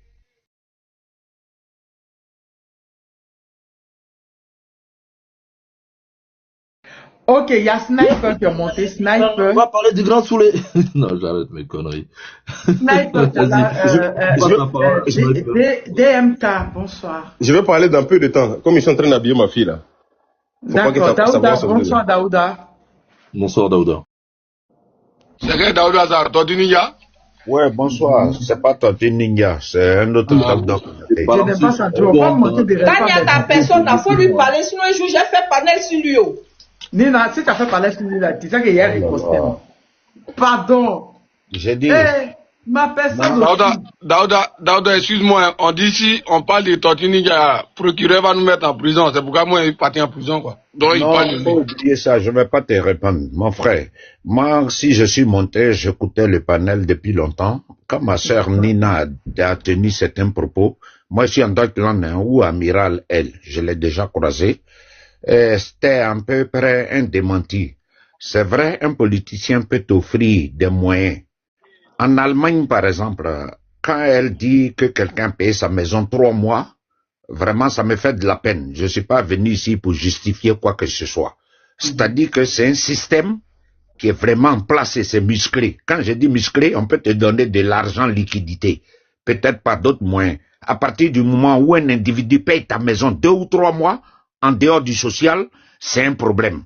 Ok, il y a Sniper qui a monté. Sniper. On va parler du grand Soulé. Non, j'arrête mes conneries. Sniper, DMK, bonsoir. Je vais parler dans peu de temps, comme ils sont en train d'habiller ma fille là. D'accord, Daouda, bonsoir Daouda. Bonsoir Daouda. C'est que Daouda Azar, toi du ninja? Ouais, bonsoir. C'est pas Toti Ninja, c'est un autre Daouda. Je n'aime pas ça, tu vas pas monter des réponses. Tania, ta personne, il faut lui parler, sinon un jour j'ai fait panel sur lui. Nina, si tu as fait parler sur lui là, tu sais qu'il y a un riposté. Pardon. J'ai dit. Ma personne. Daouda, excuse-moi, on dit si on parle de Toti Ninja, procureur va nous mettre en prison. C'est pourquoi moi, il parti en prison, quoi. Donc, il parle de lui. Faut oublier ça, je ne vais pas te répondre, mon frère. Moi, si je suis monté, j'écoutais le panel depuis longtemps. Quand ma sœur Nina a tenu certains propos, moi, je suis en Deutschland, ou amiral, elle, je l'ai déjà croisé. C'était à peu près un démenti. C'est vrai, un politicien peut t'offrir des moyens. En Allemagne, par exemple, quand elle dit que quelqu'un paye sa maison 3 mois, vraiment, ça me fait de la peine. Je ne suis pas venu ici pour justifier quoi que ce soit. C'est-à-dire que c'est un système qui est vraiment en place et c'est musclé. Quand je dis musclé, on peut te donner de l'argent liquidité, peut-être par d'autres moyens. À partir du moment où un individu paye ta maison 2 ou 3 mois, en dehors du social, c'est un problème.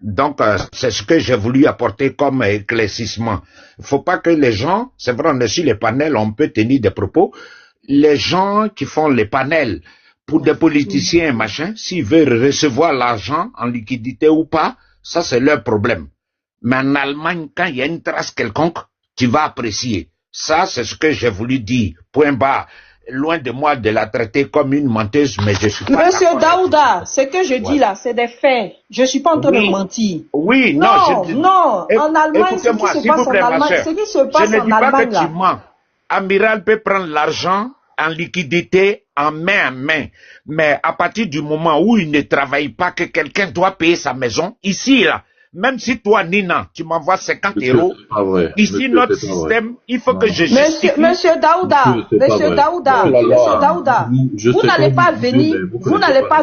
Donc, c'est ce que j'ai voulu apporter comme éclaircissement. Il ne faut pas que les gens, c'est vrai, on est sur les panels, on peut tenir des propos. Les gens qui font les panels pour des politiciens, machin, s'ils veulent recevoir l'argent en liquidité ou pas, ça c'est leur problème. Mais en Allemagne, quand il y a une trace quelconque, tu vas apprécier. Ça, c'est ce que j'ai voulu dire. Point barre. Loin de moi de la traiter comme une menteuse, mais je suis pas. Monsieur Daouda, ce que je dis là, c'est des faits. Je suis pas en train de mentir. Oui, non, en Allemagne, ce qui se passe en Allemagne, ce qui se passe en Allemagne là. Je ne dis pas que tu mens. Amiral peut prendre l'argent en liquidité, en main, mais à partir du moment où il ne travaille pas, que quelqu'un doit payer sa maison, ici là, même si toi, Nina, tu m'envoies 50 euros, ici, notre système, il faut que je justifie. Monsieur Daouda, vous n'allez pas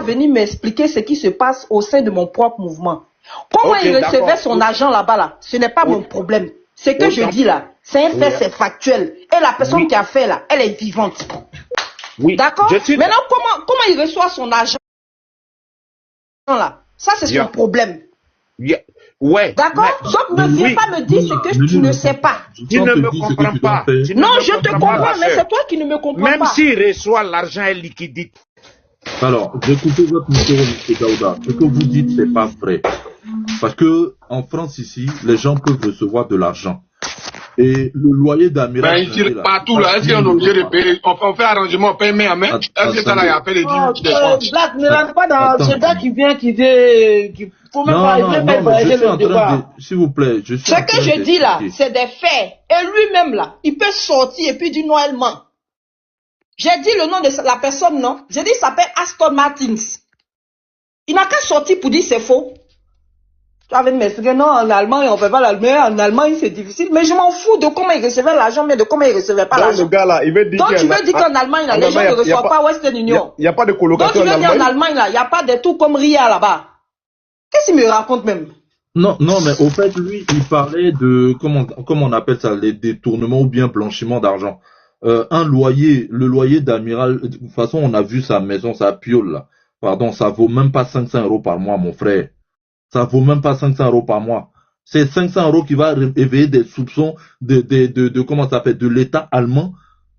venir m'expliquer ce qui se passe au sein de mon propre mouvement. Comment il recevait son argent là-bas, là, ce n'est pas mon problème. Ce que je dis là, c'est un fait, c'est factuel. Et la personne qui a fait là, elle est vivante. D'accord? Maintenant, comment il reçoit son argent là? Ça, c'est son problème. Ouais. D'accord? Donc ne viens pas me dire ce que tu ne sais pas. Tu ne me comprends pas. Non, je te comprends, mais c'est toi qui ne me comprends pas. Même s'il reçoit l'argent et liquidité. Alors, écoutez votre micro, M. Daouda. Ce que vous dites, c'est pas vrai. Parce que en France ici, les gens peuvent recevoir de l'argent. Et le loyer d'Amiral. Ben, il tire partout là. Est-ce qu'on est obligé de payer? On fait arrangement, on paye main à main. Est-ce que ça là, il appelle les 10 minutes des fois? Black ne rentre pas dans ce gars qui vient, qui faut même pas, il veut même voyager le devoir. S'il vous plaît, je suis. Ce que je dis là, c'est des faits. Et lui-même là, il peut sortir et puis dire non, elle ment. J'ai dit le nom de la personne, non? J'ai dit, il s'appelle Aston Martins. Il n'a qu'à sortir pour dire c'est faux. Tu avais m'expliquer, non, en Allemagne, on ne fait pas l'allemand, en Allemagne, c'est difficile. Mais je m'en fous de comment il recevait l'argent, mais de comment il recevait pas l'argent. Le gars là, il veut dire. Donc tu veux dire qu'en Allemagne, là, les gens ne reçoivent pas Western Union. Il n'y a pas de colocation. Donc tu veux dire en Allemagne, là, il n'y a pas de tout comme RIA là-bas. Qu'est-ce qu'il me raconte même? Non, mais au fait, lui, il parlait de, comment on appelle ça, les détournements ou bien blanchiment d'argent. Un loyer, le loyer d'Amiral, de toute façon, on a vu sa maison, sa piole, là. Pardon, ça vaut même pas 500 € par mois, mon frère. Ça vaut même pas 500 € par mois. C'est 500 € qui va éveiller des soupçons de comment ça s'appelle, de l'État allemand.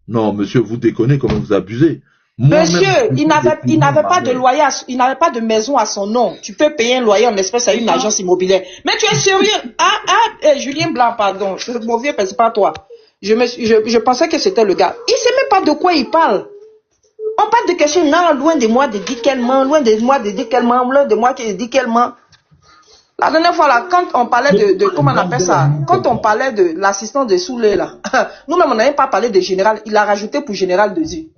Non, monsieur, vous déconnez, comment vous abusez. Monsieur, il n'avait pas de loyer, il n'avait pas de maison à son nom. Tu peux payer un loyer en espèces à une agence immobilière. Mais tu es sérieux? Julien Blanc, pardon. Mon vieux, c'est pas toi. Je pensais que c'était le gars. Il sait même pas de quoi il parle. On parle de quelque chose, non, loin de moi de dire qu'elle ment, loin de moi de dire qu'elle ment, loin de moi qui dit qu'elle ment. La dernière fois, là, quand on parlait de comment on appelle ça, quand on parlait de l'assistant de Soulé, là, nous-mêmes, on n'avait pas parlé de général, il a rajouté pour général de Zu.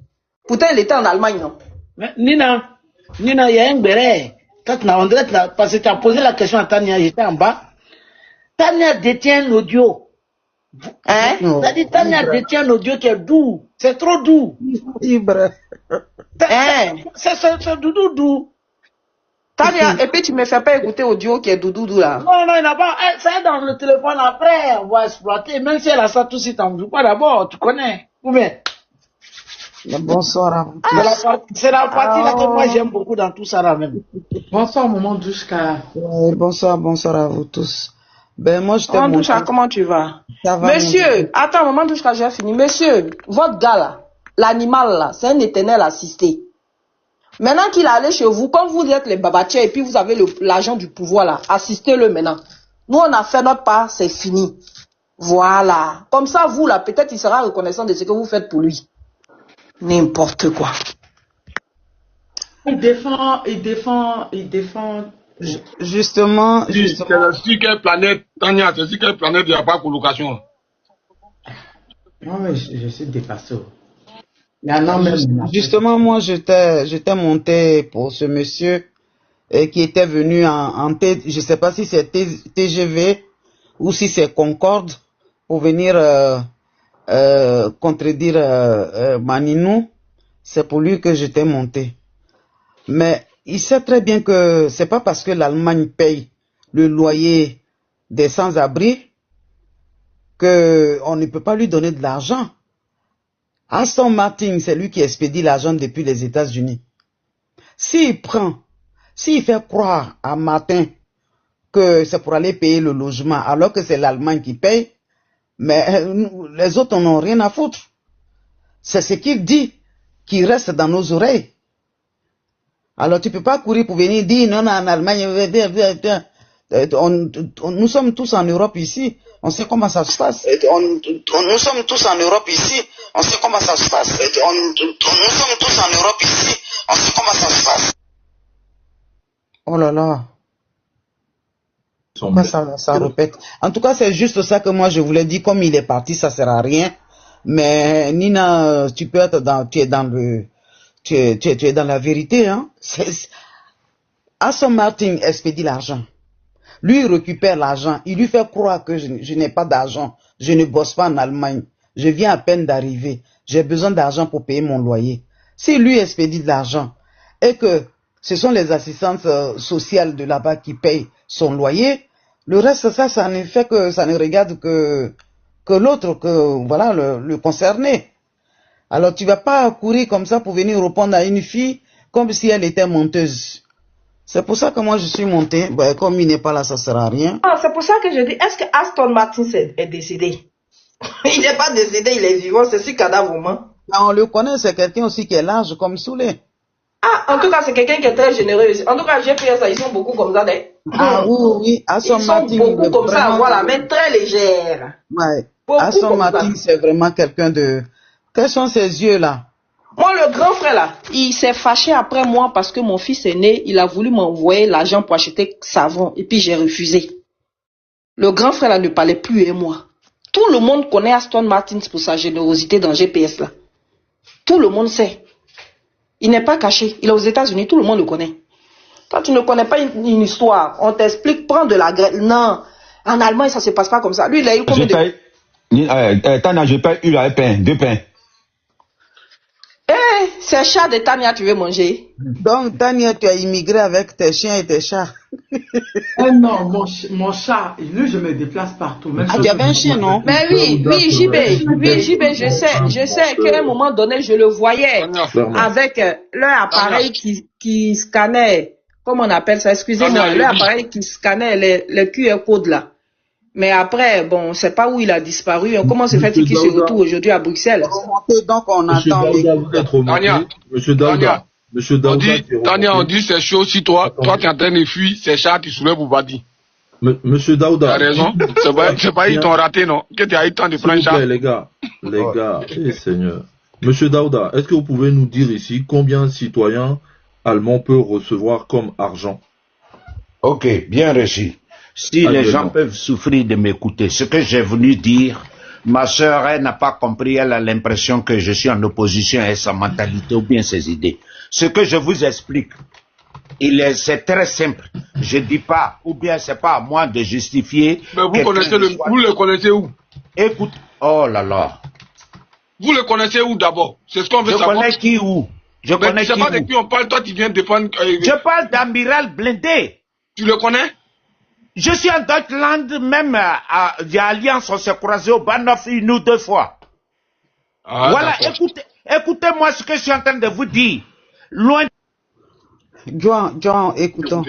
Pourtant, il était en Allemagne, non? Mais, Nina, il y a un béret. On dirait, parce que tu as posé la question à Tania, j'étais en bas. Tania détient l'audio. Hein? C'est-à-dire, Tania détient l'audio qui est doux. C'est trop doux. Hein? C'est doux. Tania, et puis tu me fais pas écouter audio qui est doudou là. Non, il n'a pas. C'est dans le téléphone après, on va exploiter. Même si elle a ça tout de suite, on ne veut pas d'abord, tu connais. Ou bien? Bonsoir à vous. C'est la partie là que moi j'aime beaucoup dans tout ça là même. Bonsoir, maman Douchka. Bonsoir à vous tous. Ben, moi, je t'aime. Maman Douchka, comment tu vas? Ça va. Monsieur, attends, maman Douchka, j'ai fini. Monsieur, votre gars là, l'animal là, c'est un éternel assisté. Maintenant qu'il est allé chez vous, comme vous êtes les babatiers et puis vous avez l'argent du pouvoir là, assistez-le maintenant. Nous, on a fait notre part, c'est fini. Voilà. Comme ça, vous là, peut-être il sera reconnaissant de ce que vous faites pour lui. N'importe quoi. Il défend. Justement. C'est sur quelle planète, Tania, c'est sur quelle planète il n'y a pas de colocation? Non, mais je suis dépassé. Justement, moi, j'étais monté pour ce monsieur qui était venu en tête, je ne sais pas si c'est TGV ou si c'est Concorde, pour venir contredire Maninou. C'est pour lui que j'étais monté. Mais il sait très bien que c'est pas parce que l'Allemagne paye le loyer des sans-abri qu'on ne peut pas lui donner de l'argent. Aston Martin, c'est lui qui expédie l'argent depuis les États-Unis. S'il fait croire à Martin que c'est pour aller payer le logement alors que c'est l'Allemagne qui paye, mais les autres n'ont rien à foutre. C'est ce qu'il dit qui reste dans nos oreilles. Alors tu peux pas courir pour venir dire non, en Allemagne, nous sommes tous en Europe ici, on sait comment ça se passe. Nous sommes tous en Europe ici, on sait comment ça se passe. Nous sommes tous en Europe ici, on sait comment ça se passe. Oh là là. Pourquoi ça répète? En tout cas, c'est juste ça que moi je voulais dire. Comme il est parti, ça sert à rien. Mais Nina, tu peux être tu es dans la vérité, hein. Aston Martin expédie l'argent. Lui, il récupère l'argent. Il lui fait croire que je n'ai pas d'argent. Je ne bosse pas en Allemagne. Je viens à peine d'arriver. J'ai besoin d'argent pour payer mon loyer. Si lui expédie de l'argent et que ce sont les assistantes sociales de là-bas qui payent son loyer, le reste, ça ne fait que, ça ne regarde que l'autre, que, voilà, le concerné. Alors, tu vas pas courir comme ça pour venir répondre à une fille comme si elle était menteuse. C'est pour ça que moi je suis monté. Ben, comme il n'est pas là, ça sert à rien. Ah, c'est pour ça que je dis, est-ce que Aston Martin est décédé? Il n'est pas décédé, il est vivant, c'est sur cadavre humain. On le connaît, c'est quelqu'un aussi qui est large comme Soulé. Ah, en tout cas, c'est quelqu'un qui est très généreux. En tout cas, GPS, ils sont beaucoup comme ça. Ah oui, Aston Martin. Ils sont beaucoup comme ça, voilà, mais très légère. Ouais. Beaucoup Aston comme Martin, ça. c'est vraiment quelqu'un de... Quels sont ses yeux là? Moi, le grand frère là, il s'est fâché après moi parce que mon fils est né, il a voulu m'envoyer l'argent pour acheter savon et puis j'ai refusé. Le grand frère là ne parlait plus et moi. Tout le monde connaît Aston Martin pour sa générosité dans GPS là. Tout le monde sait. Il n'est pas caché. Il est aux États-Unis, tout le monde le connaît. Quand tu ne connais pas une histoire, on t'explique, prends de la graine. Non, en Allemagne, ça ne se passe pas comme ça. Lui, il a eu combien de... Tania, je paye une à pain, 2 pains. Eh, c'est chat de Tania, tu veux manger? Donc, Tania, tu as immigré avec tes chiens et tes chats. Non, mon chat, lui, je me déplace partout. Même tu avais un chien, non? Mais oui, JB, je sais qu'à un moment donné, je le voyais avec leur appareil qui scannait, comment on appelle ça, excusez-moi, leur appareil qui scannait les QR codes là. Mais après, bon, on ne sait pas où il a disparu. Comment se fait-il qu'il se retrouve aujourd'hui à Bruxelles? Donc, on attend. Monsieur Daouda, Tania, on dit c'est chaud si toi tu es en train de fuir, c'est chat, tu soulèves Boubadi. Monsieur Daouda. Tu as raison. C'est pas ils t'ont raté, non? Que tu as eu le temps de prendre chat. Les gars, Seigneur. Monsieur Daouda, est-ce que vous pouvez nous dire ici combien de citoyens allemands peuvent recevoir comme argent? Ok, bien reçu. Si les gens peuvent souffrir de m'écouter, ce que j'ai voulu dire, ma sœur, elle n'a pas compris, elle a l'impression que je suis en opposition à sa mentalité ou bien ses idées. Ce que je vous explique, c'est très simple. Je dis pas, ou bien c'est pas à moi de justifier. Mais vous le connaissez où? Écoute, oh là là. Vous le connaissez où d'abord? C'est ce qu'on veut savoir. Je connais qui où? Je connais qui où? Je sais pas de qui on parle, toi tu viens défendre. Je parle d'Amiral Blindé. Tu le connais? Je suis en Deutschland, même via Alliance, on s'est croisé au Bahnhof 1 ou 2 fois. Ah, voilà, écoutez-moi ce que je suis en train de vous dire. Loin. John, écoutons.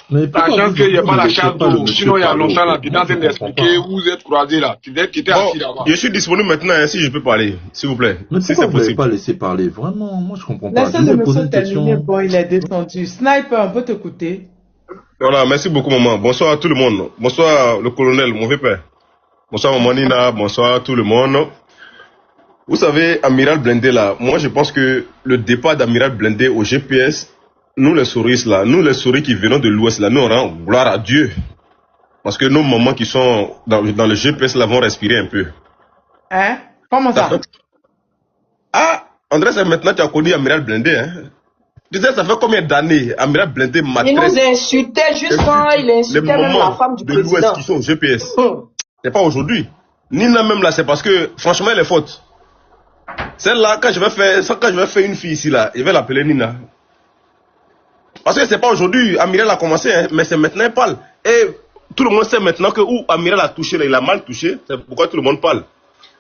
Mais la chance qu'il n'y a pas la chance d'eau. Sinon, il y a longtemps, là, tu es en train d'expliquer où vous êtes croisés là. Tu étais assis là-bas. Je suis disponible maintenant, hein, si je peux parler, s'il vous plaît. Mais si pourquoi vous n'avez pas laissé parler? Vraiment, moi je comprends pas. Laissez le monsieur terminer, bon, il est descendu. Sniper, on peut t'écouter. Voilà, merci beaucoup, maman. Bonsoir à tout le monde. Bonsoir, le colonel, mon vieux père. Bonsoir, maman Nina. Bonsoir à tout le monde. Vous savez, Amiral Blindé là, moi je pense que le départ d'Amiral Blindé au GPS, nous les souris là, nous les souris qui venons de l'Ouest là, nous on rend gloire à Dieu. Parce que nos mamans qui sont dans le GPS là vont respirer un peu. Hein? Comment ça? Ah, André, c'est maintenant que tu as connu Amiral Blindé, hein? Tu sais, ça fait combien d'années Amiral Blindé m'adresse? Il nous insultait juste quand il insultait même la femme du président. Les l'Ouest qui sont au GPS. C'est pas aujourd'hui. Nina même là, c'est parce que franchement elle est faute. Celle-là, quand je vais faire une fille ici là, je vais l'appeler Nina. Parce que c'est pas aujourd'hui, Amiral a commencé, hein, mais c'est maintenant qu'il parle. Et tout le monde sait maintenant que où Amiral a touché, là, il a mal touché, c'est pourquoi tout le monde parle.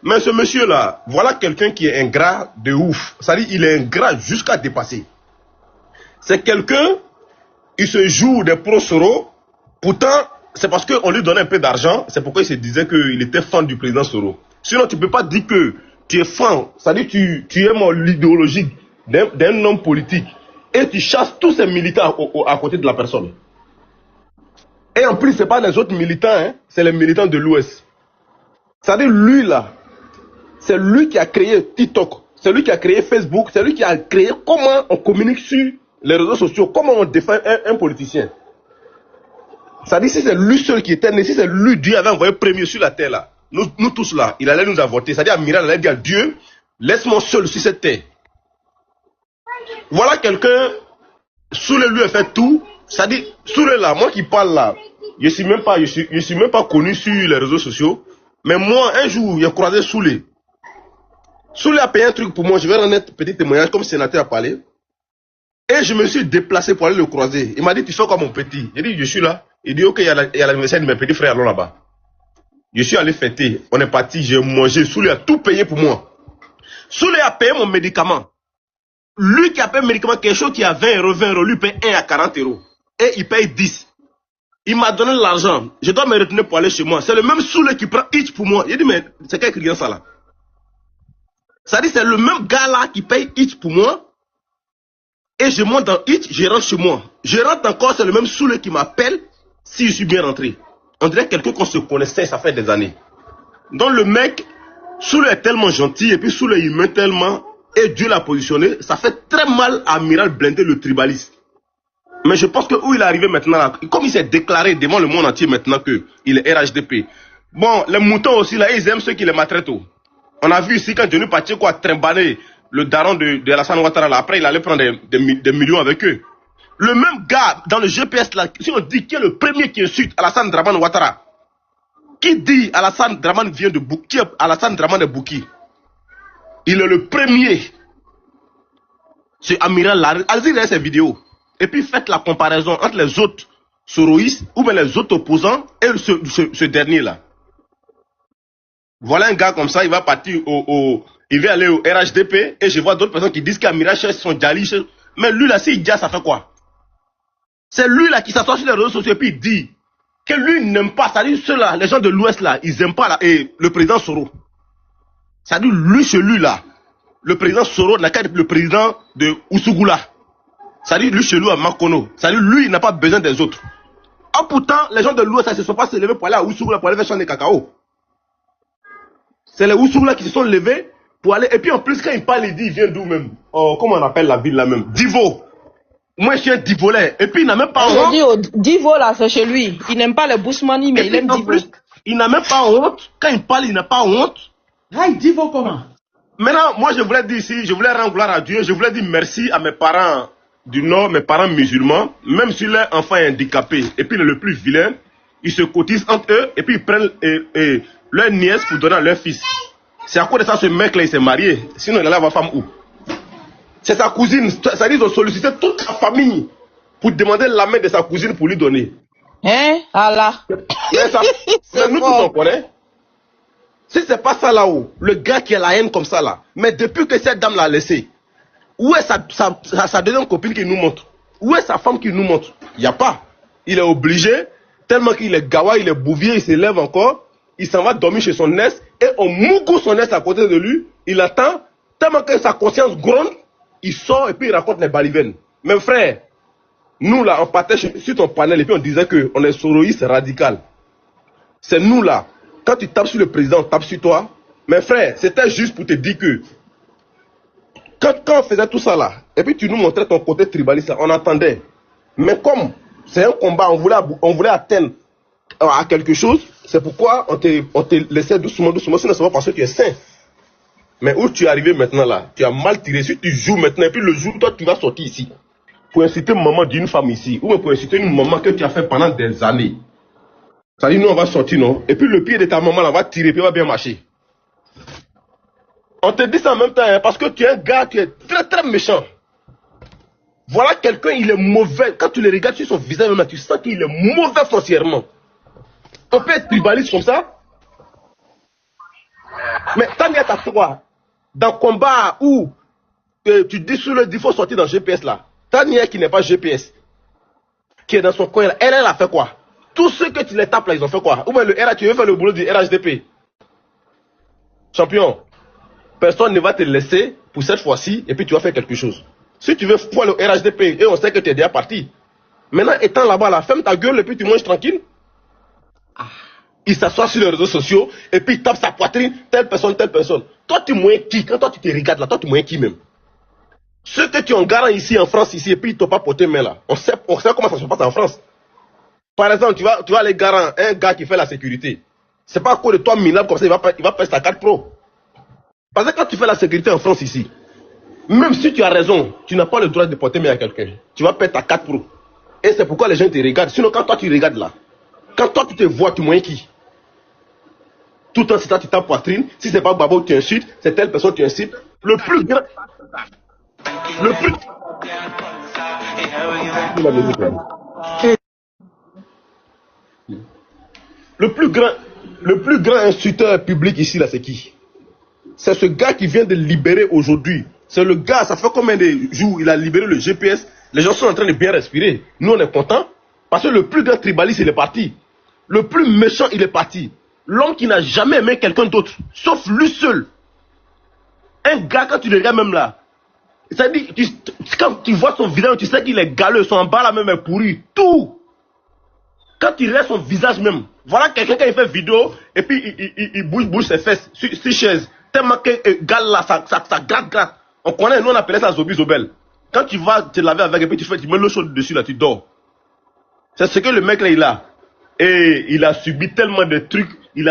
Mais ce monsieur-là, voilà quelqu'un qui est ingrat de ouf. C'est-à-dire, il est ingrat jusqu'à dépasser. C'est quelqu'un, il se joue des pro-Soro, pourtant, c'est parce qu'on lui donnait un peu d'argent, c'est pourquoi il se disait qu'il était fan du président Soro. Sinon, tu peux pas dire que tu es fan, c'est-à-dire tu aimes l'idéologie d'un homme politique. Et tu chasses tous ces militants à côté de la personne. Et en plus, ce n'est pas les autres militants, hein, c'est les militants de l'Ouest. C'est-à-dire, lui là, c'est lui qui a créé TikTok, c'est lui qui a créé Facebook, c'est lui qui a créé comment on communique sur les réseaux sociaux, comment on défend un politicien. C'est-à-dire, si c'est lui seul qui était né, si c'est lui, Dieu avait envoyé premier sur la terre là, nous tous là, il allait nous avorter. C'est-à-dire, Amiral allait dire à Dieu, laisse-moi seul sur cette terre. Voilà quelqu'un, Soulé lui a fait tout, c'est-à-dire, Soulé là, moi qui parle là, je suis même pas connu sur les réseaux sociaux, mais moi, un jour, j'ai croisé Soulé. Soulé a payé un truc pour moi, je vais rendre un petit témoignage comme sénateur a parlé, et je me suis déplacé pour aller le croiser. Il m'a dit, tu fais quoi mon petit? J'ai dit, je suis là. Il dit, ok, il y a l'anniversaire de mes petits frères, allons là-bas. Je suis allé fêter, on est parti, j'ai mangé, Soulé a tout payé pour moi. Soulé a payé mon médicament. Lui qui appelle médicament quelque chose qui a 20 €, lui paye 1 à 40 €. Et il paye 10. Il m'a donné l'argent. Je dois me retenir pour aller chez moi. C'est le même Soule qui prend Hitch pour moi. Il dit, mais c'est quel client ça là? Ça dit, c'est le même gars là qui paye Hitch pour moi. Et je monte dans Hitch, je rentre chez moi. Je rentre encore, c'est le même Soule qui m'appelle si je suis bien rentré. On dirait quelqu'un qu'on se connaissait, ça fait des années. Donc le mec, Soule est tellement gentil et puis Soule il m'aime tellement et Dieu l'a positionné. Ça fait très mal à Amiral Blindé, le tribaliste. Mais je pense que où il est arrivé maintenant, là, comme il s'est déclaré devant le monde entier maintenant qu'il est RHDP. Bon, les moutons aussi, là, ils aiment ceux qui les maltraitent. On a vu ici quand Johnny Pacheco a trimballé le daron de Alassane Ouattara, là, après il allait prendre des millions avec eux. Le même gars, dans le GPS, là, si on dit qui est le premier qui insulte Alassane Dramane Ouattara, qui dit Alassane Dramane vient de Bouki, Alassane Dramane de Bouki, il est le premier. C'est Amiral Larry. Allez-y regarder ces vidéos. Et puis faites la comparaison entre les autres soroïstes ou bien les autres opposants et ce dernier-là. Voilà un gars comme ça, il va partir il va aller au RHDP et je vois d'autres personnes qui disent qu'Amiral cherche son Djali. Mais lui là, s'il dit ça fait quoi? C'est lui là qui s'assoit sur les réseaux sociaux et puis il dit que lui n'aime pas, c'est-à-dire ceux-là, les gens de l'Ouest là, ils n'aiment pas et le président Soro. C'est-à-dire lui, celui-là, le président Soro n'a qu'à être le président de Oussougoula. C'est-à-dire lui chez lui à Makono. C'est-à-dire lui, il n'a pas besoin des autres. Ah pourtant, les gens de l'Ouest, ils ne se sont pas se lever pour aller à Oussougoula pour aller faire chanter cacao. C'est les Oussougoula qui se sont levés pour aller. Et puis en plus, quand il parle, il dit, il vient d'où même? Oh, comment on appelle la ville là même? Divo. Moi, je suis un Divolais. Et puis il n'a même pas honte. Je dis, Divo là, c'est chez lui. Il n'aime pas les Bousmani, mais il aime Divo. Plus, il n'a même pas honte. Quand il parle, il n'a pas honte. Ah, Divo comment? Maintenant, moi, je voulais dire ici, je voulais rendre gloire à Dieu. Je voulais dire merci à mes parents du Nord, mes parents musulmans, même si leur enfant est handicapé, et puis le plus vilain, ils se cotisent entre eux, et puis ils prennent leur nièce pour donner à leur fils. C'est à cause de ça ce mec-là, il s'est marié. Sinon, il allait avoir femme où? C'est sa cousine. Ça dit, ils ont sollicité toute la famille pour demander la main de sa cousine pour lui donner. Hein? Allah. Mais nous tous on connaît. Si c'est pas ça là-haut, le gars qui a la haine comme ça là, mais depuis que cette dame l'a laissé, où est sa deuxième copine qui nous montre? Où est sa femme qui nous montre? Il n'y a pas. Il est obligé, tellement qu'il est gawa, il est bouvier, il s'élève encore, il s'en va dormir chez son nest, et on mougoue son nest à côté de lui, il attend, tellement que sa conscience gronde, il sort et puis il raconte les balivernes. Mes frères, nous là, on partait sur ton panel et puis on disait qu'on est soroïste radical. C'est nous là, quand tu tapes sur le président, on tape sur toi. Mes frères, c'était juste pour te dire que quand on faisait tout ça là, et puis tu nous montrais ton côté tribaliste là, on attendait. Mais comme c'est un combat, on voulait atteindre à quelque chose, c'est pourquoi on te laissait doucement, sinon c'est pas parce que tu es sain. Mais où tu es arrivé maintenant là, tu as mal tiré. Si tu joues maintenant, et puis le jour, toi tu vas sortir ici, pour inciter maman d'une femme ici, ou pour inciter une maman que tu as fait pendant des années. Ça dit, nous on va sortir, non? Et puis le pied de ta maman là va tirer, puis va bien marcher. On te dit ça en même temps, hein, parce que tu es un gars, tu es très très méchant. Voilà quelqu'un, il est mauvais. Quand tu le regardes sur son visage, même, tu sens qu'il est mauvais foncièrement. On peut être tribaliste comme ça. Mais tant qu'il y a ta foi, dans le combat où tu dis sur le dit, il faut sortir dans GPS là. Tania qui n'est pas GPS, qui est dans son coin là, elle a fait quoi? Tous ceux que tu les tapes là, ils ont fait quoi? Ou bien tu veux faire le boulot du RHDP. Champion. Personne ne va te laisser pour cette fois-ci et puis tu vas faire quelque chose. Si tu veux faire le RHDP et on sait que tu es déjà parti, maintenant étant là-bas, là, ferme ta gueule et puis tu manges tranquille. Il s'assoit sur les réseaux sociaux et puis il tape sa poitrine, telle personne, telle personne. Toi tu moyens qui? Quand toi tu te regardes là, toi tu moyens qui même? Ceux que tu en garant ici en France ici et puis ils t'ont pas porté main là. On sait comment ça se passe en France. Par exemple, tu vas aller garant un gars qui fait la sécurité. C'est pas à cause de toi minable comme ça, il va perdre sa carte pro. Parce que quand tu fais la sécurité en France ici, même si tu as raison, tu n'as pas le droit de porter main à quelqu'un. Tu vas perdre ta carte pro. Et c'est pourquoi les gens te regardent. Sinon, quand toi tu regardes là, quand toi tu te vois, tu moyens qui? Tout le temps, si toi tu tapes poitrine, si c'est pas Babo tu insultes, c'est telle personne tu insultes. Le plus grand. Le plus grand insulteur public ici là, c'est qui? C'est ce gars qui vient de libérer aujourd'hui C'est le gars, ça fait combien de jours il a libéré le GPS. Les gens sont en train de bien respirer. Nous, on est contents parce que le plus grand tribaliste, il est parti. Le plus méchant, il est parti. L'homme qui n'a jamais aimé quelqu'un d'autre, sauf lui seul. Un gars, quand tu le regardes même là, c'est-à-dire, quand tu vois son visage, tu sais qu'il est galeux, son bas là même est pourri. Tout. Quand tu regardes son visage même, voilà quelqu'un quand il fait vidéo, et puis il bouge ses fesses sur chaise. Tellement que gars là, ça gratte. On connaît, nous on appelait ça Zobi Zobel. Quand tu vas te laver avec, et puis tu mets l'eau chaude dessus là, tu dors. C'est ce que le mec là il a. Et il a subi tellement de trucs, il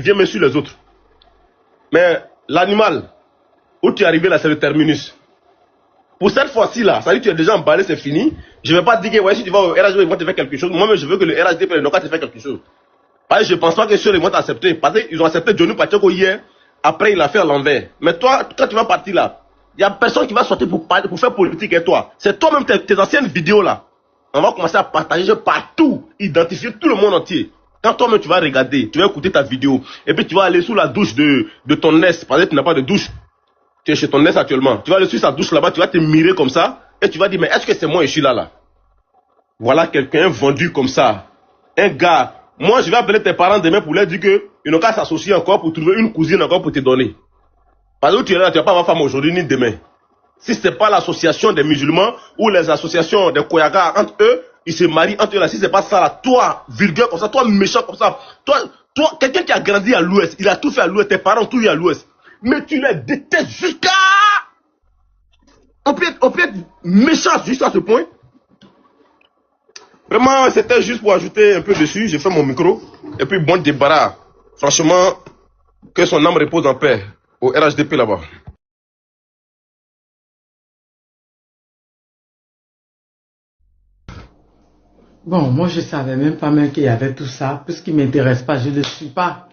vient même sur les autres. Mais l'animal, où tu es arrivé là, c'est le terminus. Pour cette fois-ci là, ça veut dire que tu es déjà emballé, c'est fini. Je ne vais pas dire que ouais, si tu vas au RHD, ils vont te faire quelque chose. Moi-même, je veux que le RHD et le NOCA te fassent quelque chose. Parce que je ne pense pas que ceux ils vont t'accepter. Parce qu'ils ont accepté Johnny Pacheco hier, après il a fait à l'envers. Mais toi, quand tu vas partir là, il n'y a personne qui va sortir pour faire politique et toi. C'est toi-même tes anciennes vidéos là. On va commencer à partager partout, identifier tout le monde entier. Quand toi-même tu vas regarder, tu vas écouter ta vidéo, et puis tu vas aller sous la douche de ton ex, parce que tu n'as pas de douche. Tu es chez ton ex actuellement. Tu vas aller sur sa douche là-bas, tu vas te mirer comme ça, et tu vas dire, mais est-ce que c'est moi et je suis là? Voilà quelqu'un vendu comme ça. Un gars. Moi, je vais appeler tes parents demain pour leur dire qu'ils n'ont qu'à s'associer encore pour trouver une cousine encore pour te donner. Parce que tu es là, tu n'as pas ma femme aujourd'hui ni demain. Si ce n'est pas l'association des musulmans ou les associations des Koyaga entre eux, ils se marient entre eux là. Si ce n'est pas ça là, toi, vulgaire comme ça, toi, méchant comme ça, toi, quelqu'un qui a grandi à l'ouest, il a tout fait à l'ouest, tes parents tout eu à l'ouest. Mais tu les détestes jusqu'à... On peut être méchant jusqu'à ce point. Vraiment, c'était juste pour ajouter un peu dessus. J'ai fait mon micro. Et puis, bon débarras. Franchement, que son âme repose en paix au RHDP là-bas. Bon, moi je savais même pas même qu'il y avait tout ça, puisqu'il ne m'intéresse pas, je ne le suis pas.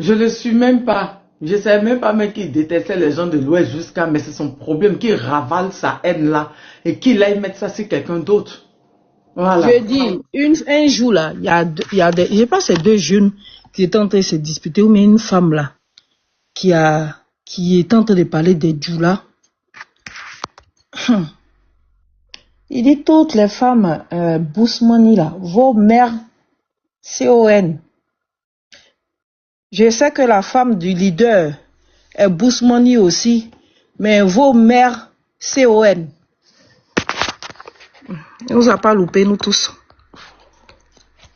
Je ne le suis même pas. Je ne savais même pas même qu'il détestait les gens de l'Ouest jusqu'à, mais c'est son problème, qu'il ravale sa haine là, et qu'il aille mettre ça sur quelqu'un d'autre. Voilà. Je dis, un jour là, il y a je sais pas, c'est deux jeunes qui étaient en train de se disputer, ou mais une femme là, qui est en train de parler des djoulas. Il dit toutes les femmes Bousmani là, vos mères CON. Je sais que la femme du leader est Bousmani aussi, mais vos mères CON. Il nous a pas loupé, nous tous.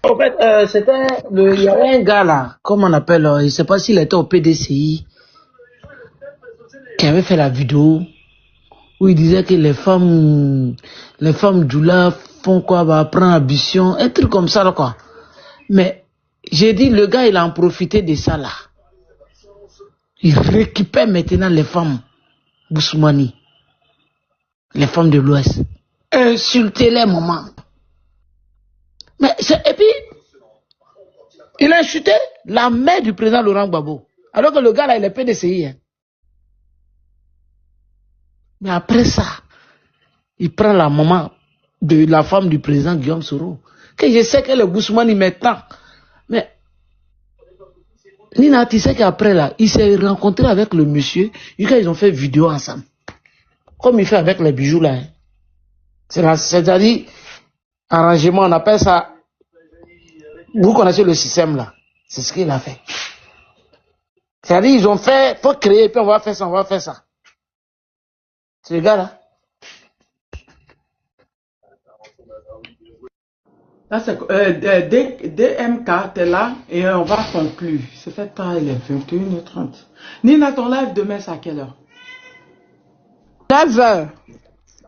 En fait, il y avait un gars là, comment on appelle, je ne sais pas s'il était au PDCI, qui avait fait la vidéo où il disait que les femmes djoula font quoi, bah, prendre ambition, un truc comme ça là quoi. Mais j'ai dit, le gars il a en profité de ça là. Il récupère maintenant les femmes Boussoumani, les femmes de l'Ouest. Insultez-les, maman. Mais et puis, il a insulté la mère du président Laurent Gbagbo. Alors que le gars là, il est PDCI. Hein. Mais après ça, il prend la maman de la femme du président Guillaume Soro. Que je sais que le Boussoumani maintenant. Mais, Nina, tu sais qu'après là, il s'est rencontré avec le monsieur. Ils ont fait vidéo ensemble. Comme il fait avec les bijoux là. Hein. C'est-à-dire, arrangement, on appelle ça. Vous connaissez le système là. C'est ce qu'il a fait. C'est-à-dire, ils ont fait, faut créer, puis on va faire ça, on va faire ça. C'est le gars là. Là, c'est DMK, t'es là et on va conclure. C'est fait tard, il est 21h30. Nina, ton live demain, c'est à quelle heure? 9h.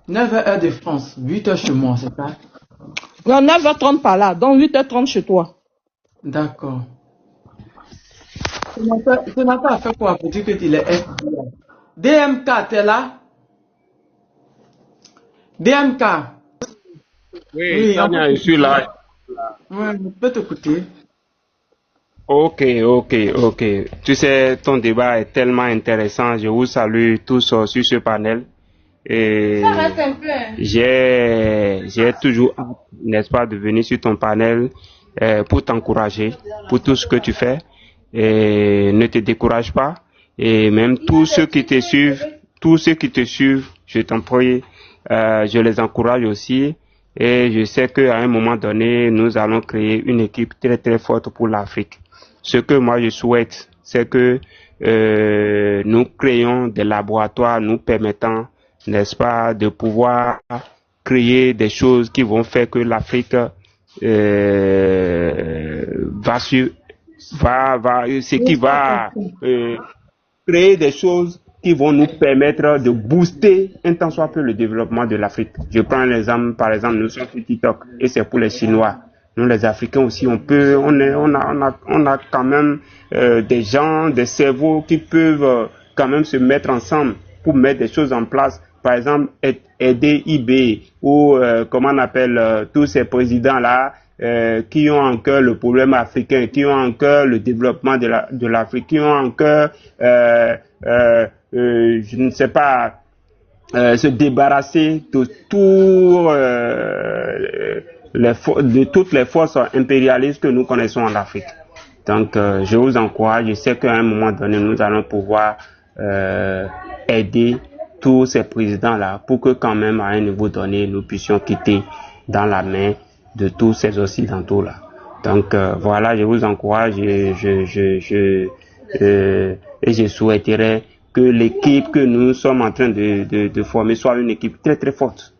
9h heure de France, 8h chez moi, c'est ça? Non, 9h30 par là, donc 8h30 chez toi. D'accord. Tu n'as pas fait quoi pour dire que tu es FBI? DMK, t'es là? DMK. Oui, Tania, je suis là. Oui, je peux t'écouter. Ok. Tu sais, ton débat est tellement intéressant. Je vous salue tous sur ce panel. Et j'ai toujours hâte, n'est-ce pas, de venir sur ton panel pour t'encourager pour tout ce que tu fais. Et ne te décourage pas. Et même tous ceux qui te suivent, tous ceux qui te suivent, je t'en prie, je les encourage aussi. Et je sais qu'à un moment donné, nous allons créer une équipe très très forte pour l'Afrique. Ce que moi je souhaite, c'est que nous créons des laboratoires nous permettant, n'est-ce pas, de pouvoir créer des choses qui vont faire que l'Afrique va créer des choses qui vont nous permettre de booster un tant soit peu le développement de l'Afrique. Je prends l'exemple, par exemple, nous sommes sur TikTok et c'est pour les Chinois. Nous, les Africains aussi, on a quand même des gens, des cerveaux qui peuvent quand même se mettre ensemble pour mettre des choses en place. Par exemple, aider IB ou comment on appelle tous ces présidents-là qui ont en cœur le problème africain, qui ont en cœur le développement de l'Afrique, qui ont en cœur je ne sais pas, se débarrasser de toutes les forces impérialistes que nous connaissons en Afrique. Donc, je vous encourage, je sais qu'à un moment donné, nous allons pouvoir aider tous ces présidents-là pour que quand même, à un niveau donné, nous puissions quitter dans la main de tous ces Occidentaux-là. Donc, voilà, je vous encourage et je souhaiterais que l'équipe que nous sommes en train de former soit une équipe très très forte.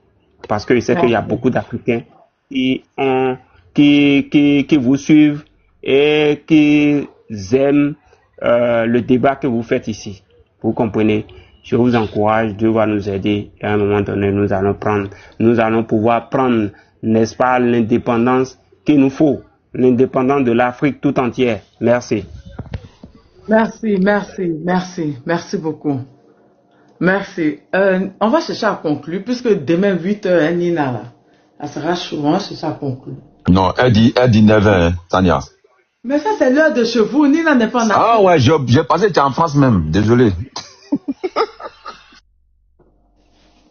Parce que je sais qu'il y a beaucoup d'Africains qui vous suivent et qui aiment le débat que vous faites ici. Vous comprenez? Je vous encourage, Dieu va nous aider et à un moment donné, nous allons pouvoir prendre, n'est-ce pas, l'indépendance qu'il nous faut, l'indépendance de l'Afrique tout entière. Merci. Merci beaucoup. Merci. On va chercher à conclure, puisque demain 8h, Nina, là, ça sera chaud, on va chercher à conclure. Non, elle dit 9h, Tania. Mais ça, c'est l'heure de chez vous, Nina n'est pas en Afrique. Ah ouais, j'ai pensé que tu es en France même, désolé.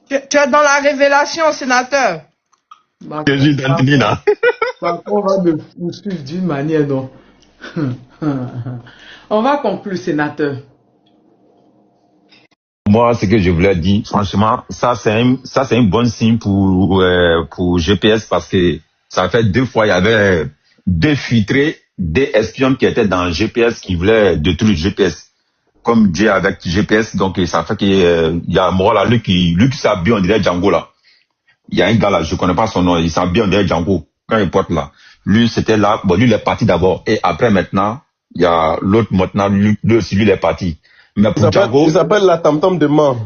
Tu es dans la révélation, sénateur. Je suis dans Nina. On va me suivre d'une manière, non. On va conclure, sénateur. Moi, ce que je voulais dire, franchement, ça c'est un bon signe pour GPS parce que ça fait 2 fois, il y avait 2 filtrés, des espions qui étaient dans GPS qui voulaient détruire GPS. Comme Dieu avec GPS, donc ça fait qu'il y a moi là, lui qui s'habille, on dirait Django là. Il y a un gars là, je connais pas son nom, il s'habille, on dirait Django. Quand il porte là. Lui, c'était là, bon, lui, il est parti d'abord. Et après, maintenant, il y a l'autre, maintenant, lui aussi, lui, il est parti. Mais pour Django. Il s'appelle la Tam-Tam de Mort.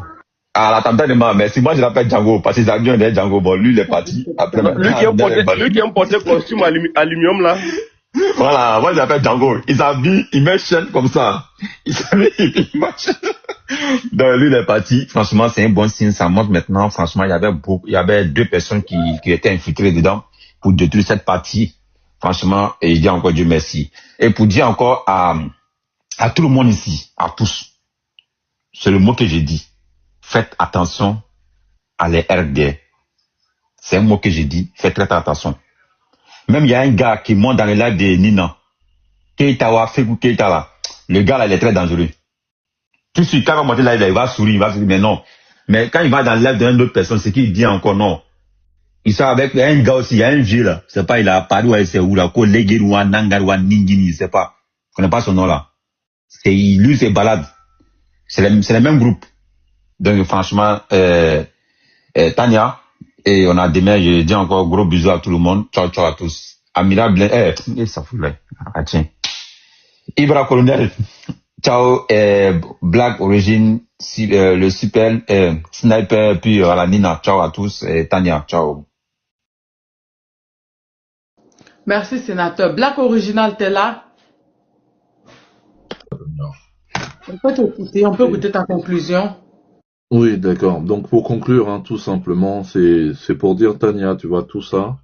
Ah, la Tam-Tam de Mort, mais si moi, je l'appelle Django, parce que Django, on dirait Django, bon, lui, il est parti. Après, lui qui a porté costume aluminium là. Voilà, moi, je l'appelle Django. Il s'habille, il met chaîne comme ça. Il s'habille, il marche. Donc, lui, il est parti. Franchement, c'est un bon signe. Ça montre maintenant, franchement, il y avait 2 personnes qui étaient infiltrées dedans pour détruire cette partie. Franchement, et il dit encore Dieu merci. Et pour dire encore à tout le monde ici, à tous, c'est le mot que j'ai dit. Faites attention à les RD. C'est un mot que j'ai dit. Faites très attention. Même il y a un gars qui monte dans les lives de Nina. Keita Fekou Keita là. Le gars là, il est très dangereux. Tout de suite, quand il va monter là, il va sourire, mais non. Mais quand il va dans le live d'une autre personne, c'est qu'il dit encore non. Il sort avec un gars aussi, il y a un vieux là. C'est pas, il a Paris ou c'est où là. Collègue ou Nangar ou Ningini, je sais pas. Je connais pas son nom là. Lui, c'est balade. C'est le même groupe. Donc, franchement, Tania, et on a demain, je dis encore gros bisous à tout le monde. Ciao, ciao à tous. Amira Blain, ça fout là. Ah, tiens. Ibra Colonel. Ciao, Black Origin, le super, Sniper, puis à la Nina. Ciao à tous, Tania, ciao. Merci, sénateur. Black Original, t'es là? On peut écouter ta conclusion. Oui, d'accord. Donc, pour conclure, hein, tout simplement, c'est pour dire, Tania, tu vois, tout ça,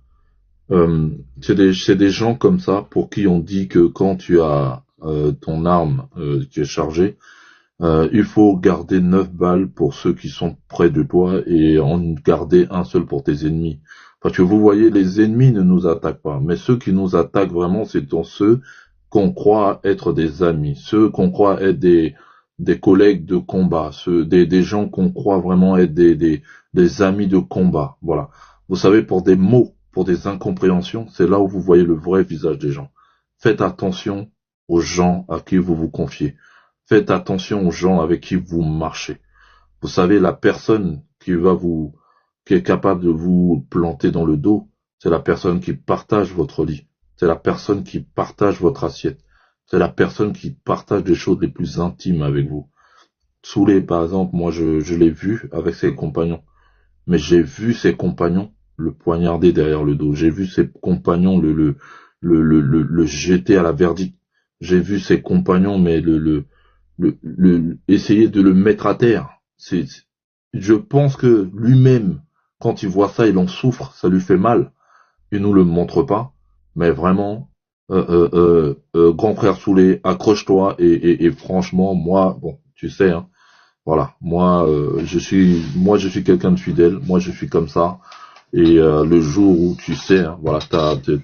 c'est des gens comme ça pour qui on dit que quand tu as ton arme qui est chargée, il faut garder 9 balles pour ceux qui sont près de toi et en garder un seul pour tes ennemis. Parce que vous voyez, les ennemis ne nous attaquent pas, mais ceux qui nous attaquent vraiment, c'est ceux qu'on croit être des amis, ceux qu'on croit être des collègues de combat, des gens qu'on croit vraiment être des amis de combat. Voilà. Vous savez, pour des mots, pour des incompréhensions, c'est là où vous voyez le vrai visage des gens. Faites attention aux gens à qui vous vous confiez. Faites attention aux gens avec qui vous marchez. Vous savez, la personne qui est capable de vous planter dans le dos, c'est la personne qui partage votre lit. C'est la personne qui partage votre assiette. C'est la personne qui partage les choses les plus intimes avec vous. Soulé, par exemple, moi, je l'ai vu avec ses compagnons. Mais j'ai vu ses compagnons le poignarder derrière le dos. J'ai vu ses compagnons le jeter à la verdict. J'ai vu ses compagnons, mais essayer de le mettre à terre. Je pense que lui-même, quand il voit ça, il en souffre, ça lui fait mal. Il nous le montre pas. Mais vraiment, grand frère Soulé, accroche-toi et franchement, moi, bon, tu sais, hein, voilà, moi je suis quelqu'un de fidèle, moi je suis comme ça. Et le jour où tu sais, hein, voilà,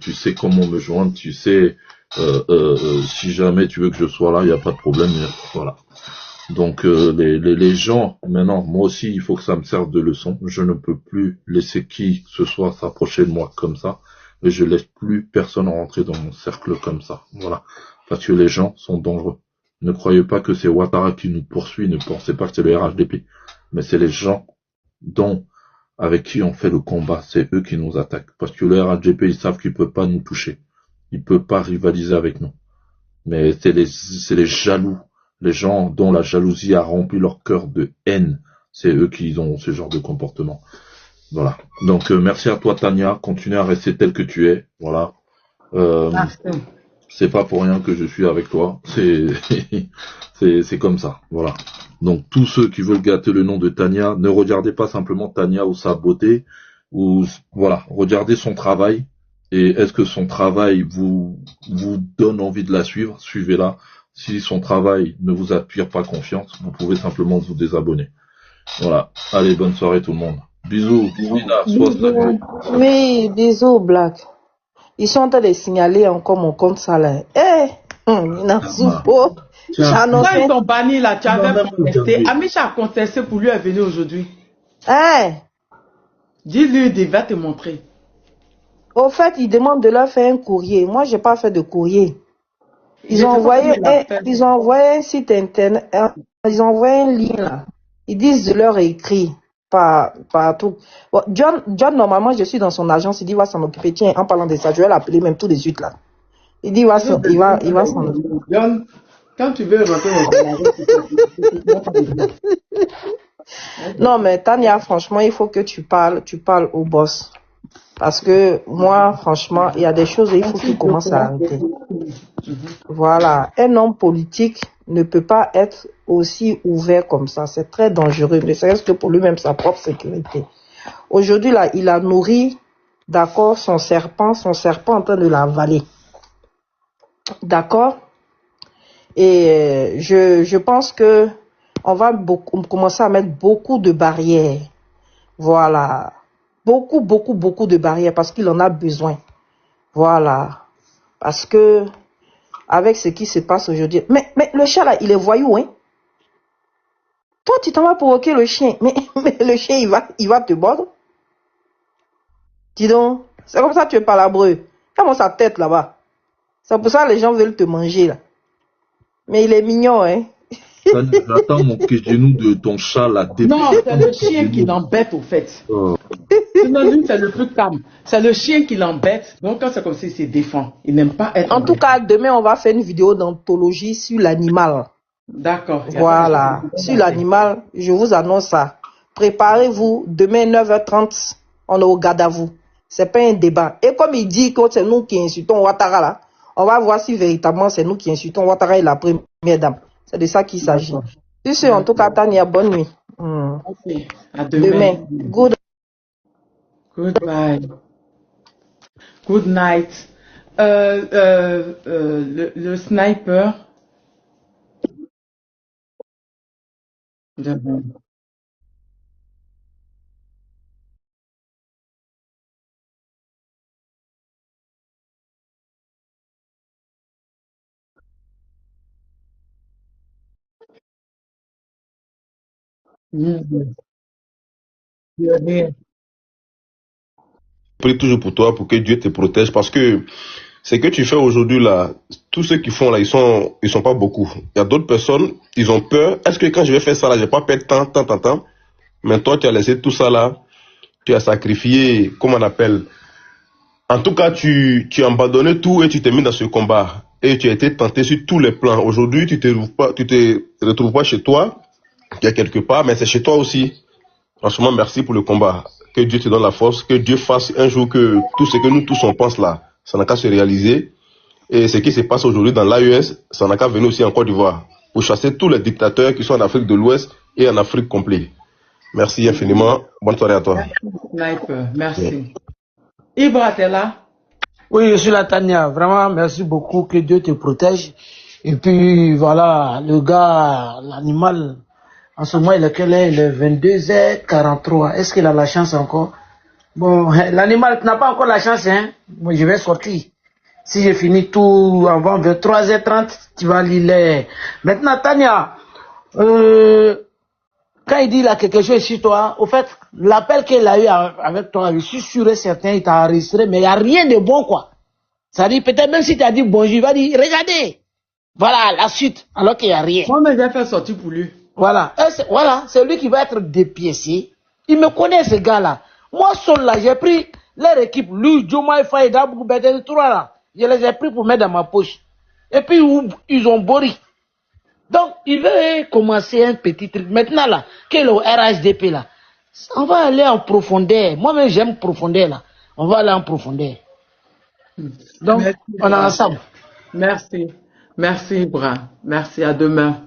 tu sais comment me joindre, tu sais, si jamais tu veux que je sois là, il n'y a pas de problème, voilà. Donc les gens, maintenant, moi aussi, il faut que ça me serve de leçon. Je ne peux plus laisser qui que ce soit s'approcher de moi comme ça, et je laisse plus personne rentrer dans mon cercle comme ça. Voilà, parce que les gens sont dangereux. Ne croyez pas que c'est Ouattara qui nous poursuit, ne pensez pas que c'est le RHDP, mais c'est les gens dont avec qui on fait le combat, c'est eux qui nous attaquent. Parce que le RHDP, ils savent qu'ils ne peuvent pas nous toucher, ils ne peuvent pas rivaliser avec nous. Mais c'est les jaloux, les gens dont la jalousie a rempli leur cœur de haine. C'est eux qui ont ce genre de comportement. Voilà. Donc merci à toi Tania, continue à rester tel que tu es. Voilà. Merci. C'est pas pour rien que je suis avec toi. C'est comme ça. Voilà. Donc tous ceux qui veulent gâter le nom de Tania, ne regardez pas simplement Tania ou sa beauté, ou voilà, regardez son travail. Et est-ce que son travail vous donne envie de la suivre? Suivez-la. Si son travail ne vous inspire pas confiance, vous pouvez simplement vous désabonner. Voilà. Allez, bonne soirée tout le monde. Bisous. Nina, sois salué. Oui, bisous, Black. Ils sont en train de signaler encore mon compte salaire. Eh, Nasupo, j'annonce. Quand ils t'ont banni là, tu avais contesté. Amisha a contesté pour lui venir aujourd'hui. Eh, Dis-lui, il va te montrer. au fait, ils demandent de leur faire un courrier. Moi, j'ai pas fait de courrier. Ils ont envoyé un site internet, ils ont envoyé un lien là. Ils disent de leur écrit partout. Bon, John, normalement, je suis dans son agence, il dit, il va s'en occuper. Tiens, en parlant de ça, je vais l'appeler même tout de suite là. Il dit, il va s'en occuper. John, quand tu veux rentrer dans ton Non, mais Tania, franchement, il faut que tu parles au boss. Parce que moi, franchement, il y a des choses où il faut qu'il commence à arrêter. Voilà. Un homme politique ne peut pas être aussi ouvert comme ça. C'est très dangereux, ne serait-ce que pour lui-même, sa propre sécurité. Aujourd'hui, là, il a nourri, d'accord, son serpent en train de l'avaler. D'accord? Et je pense que on va commencer à mettre beaucoup de barrières. Voilà. Beaucoup de barrières parce qu'il en a besoin. Voilà. Parce que, avec ce qui se passe aujourd'hui. Mais le chat là, il est voyou, hein. Toi, tu t'en vas provoquer le chien. Mais le chien, il va te mordre. Dis donc. C'est comme ça que tu es palabreux. Regarde sa tête là-bas. C'est pour ça que les gens veulent te manger là. Mais il est mignon, hein. J'attends mon genou de ton chat là. Non, c'est le chien qui l'embête au fait. C'est le plus calme. C'est le chien qui l'embête. Donc quand c'est comme ça, il se défend. Il n'aime pas être En tout cas, demain, on va faire une vidéo d'anthologie sur l'animal. D'accord. Voilà. Sur l'animal, je vous annonce ça. Préparez-vous. Demain, 9h30, on est au garde à vous. C'est pas un débat. Et comme il dit que c'est nous qui insultons Ouattara là, on va voir si véritablement c'est nous qui insultons Ouattara et la première dame. C'est de ça qu'il s'agit. Sur ce, en tout cas, Tania, bonne nuit. Okay. À demain. Goodbye. Good night. Le sniper. Demain. De rien. Prie toujours pour toi, pour que Dieu te protège, parce que ce que tu fais aujourd'hui là, tous ceux qui font là, ils sont pas beaucoup. Il y a d'autres personnes, ils ont peur. Est-ce que quand je vais faire ça là, je vais pas perdre tant. Mais toi, tu as laissé tout ça là, tu as sacrifié, comment on appelle. En tout cas, tu as abandonné tout et tu t'es mis dans ce combat. Et tu as été tenté sur tous les plans. Aujourd'hui, tu te retrouves pas chez toi, tu es quelque part, mais c'est chez toi aussi. Franchement, merci pour le combat. Que Dieu te donne la force, que Dieu fasse un jour que tout ce que nous tous on pense là, ça n'a qu'à se réaliser. Et ce qui se passe aujourd'hui dans l'AES, ça n'a qu'à venir aussi en Côte d'Ivoire pour chasser tous les dictateurs qui sont en Afrique de l'Ouest et en Afrique complète. Merci infiniment. Bonne soirée à toi. Sniper, merci. Ibra, t'es là? Oui, je suis là, Tania. Vraiment, merci beaucoup. Que Dieu te protège. Et puis, voilà, le gars, l'animal, en ce moment, il est 22h43. Est-ce qu'il a la chance encore? Bon, l'animal n'a pas encore la chance, hein. Moi, je vais sortir. Si j'ai fini tout avant 23h30, tu vas lire les... Maintenant, Tania, quand il dit là quelque chose sur toi, au fait, l'appel qu'il a eu avec toi, je suis sûr et certain, il t'a enregistré, mais il n'y a rien de bon, quoi. Ça dit, peut-être même si tu as dit bonjour, il va dire, regardez. Voilà, la suite, alors qu'il n'y a rien. Moi, mais j'ai fait sortir pour lui. Voilà. Voilà, c'est lui qui va être dépiécé. Il me connaît, ce gars-là. Moi, seul là, j'ai pris leur équipe, lui, Joma, Faïda, Boubeten, tout là. Je les ai pris pour mettre dans ma poche. Et puis, ils ont bourri. Donc, il veut commencer un petit truc. Maintenant, là, que le RHDP, là, on va aller en profondeur. Moi-même, j'aime profondeur, là. On va aller en profondeur. Donc, merci, on est ensemble. Merci. Merci, Ibra. Merci, à demain.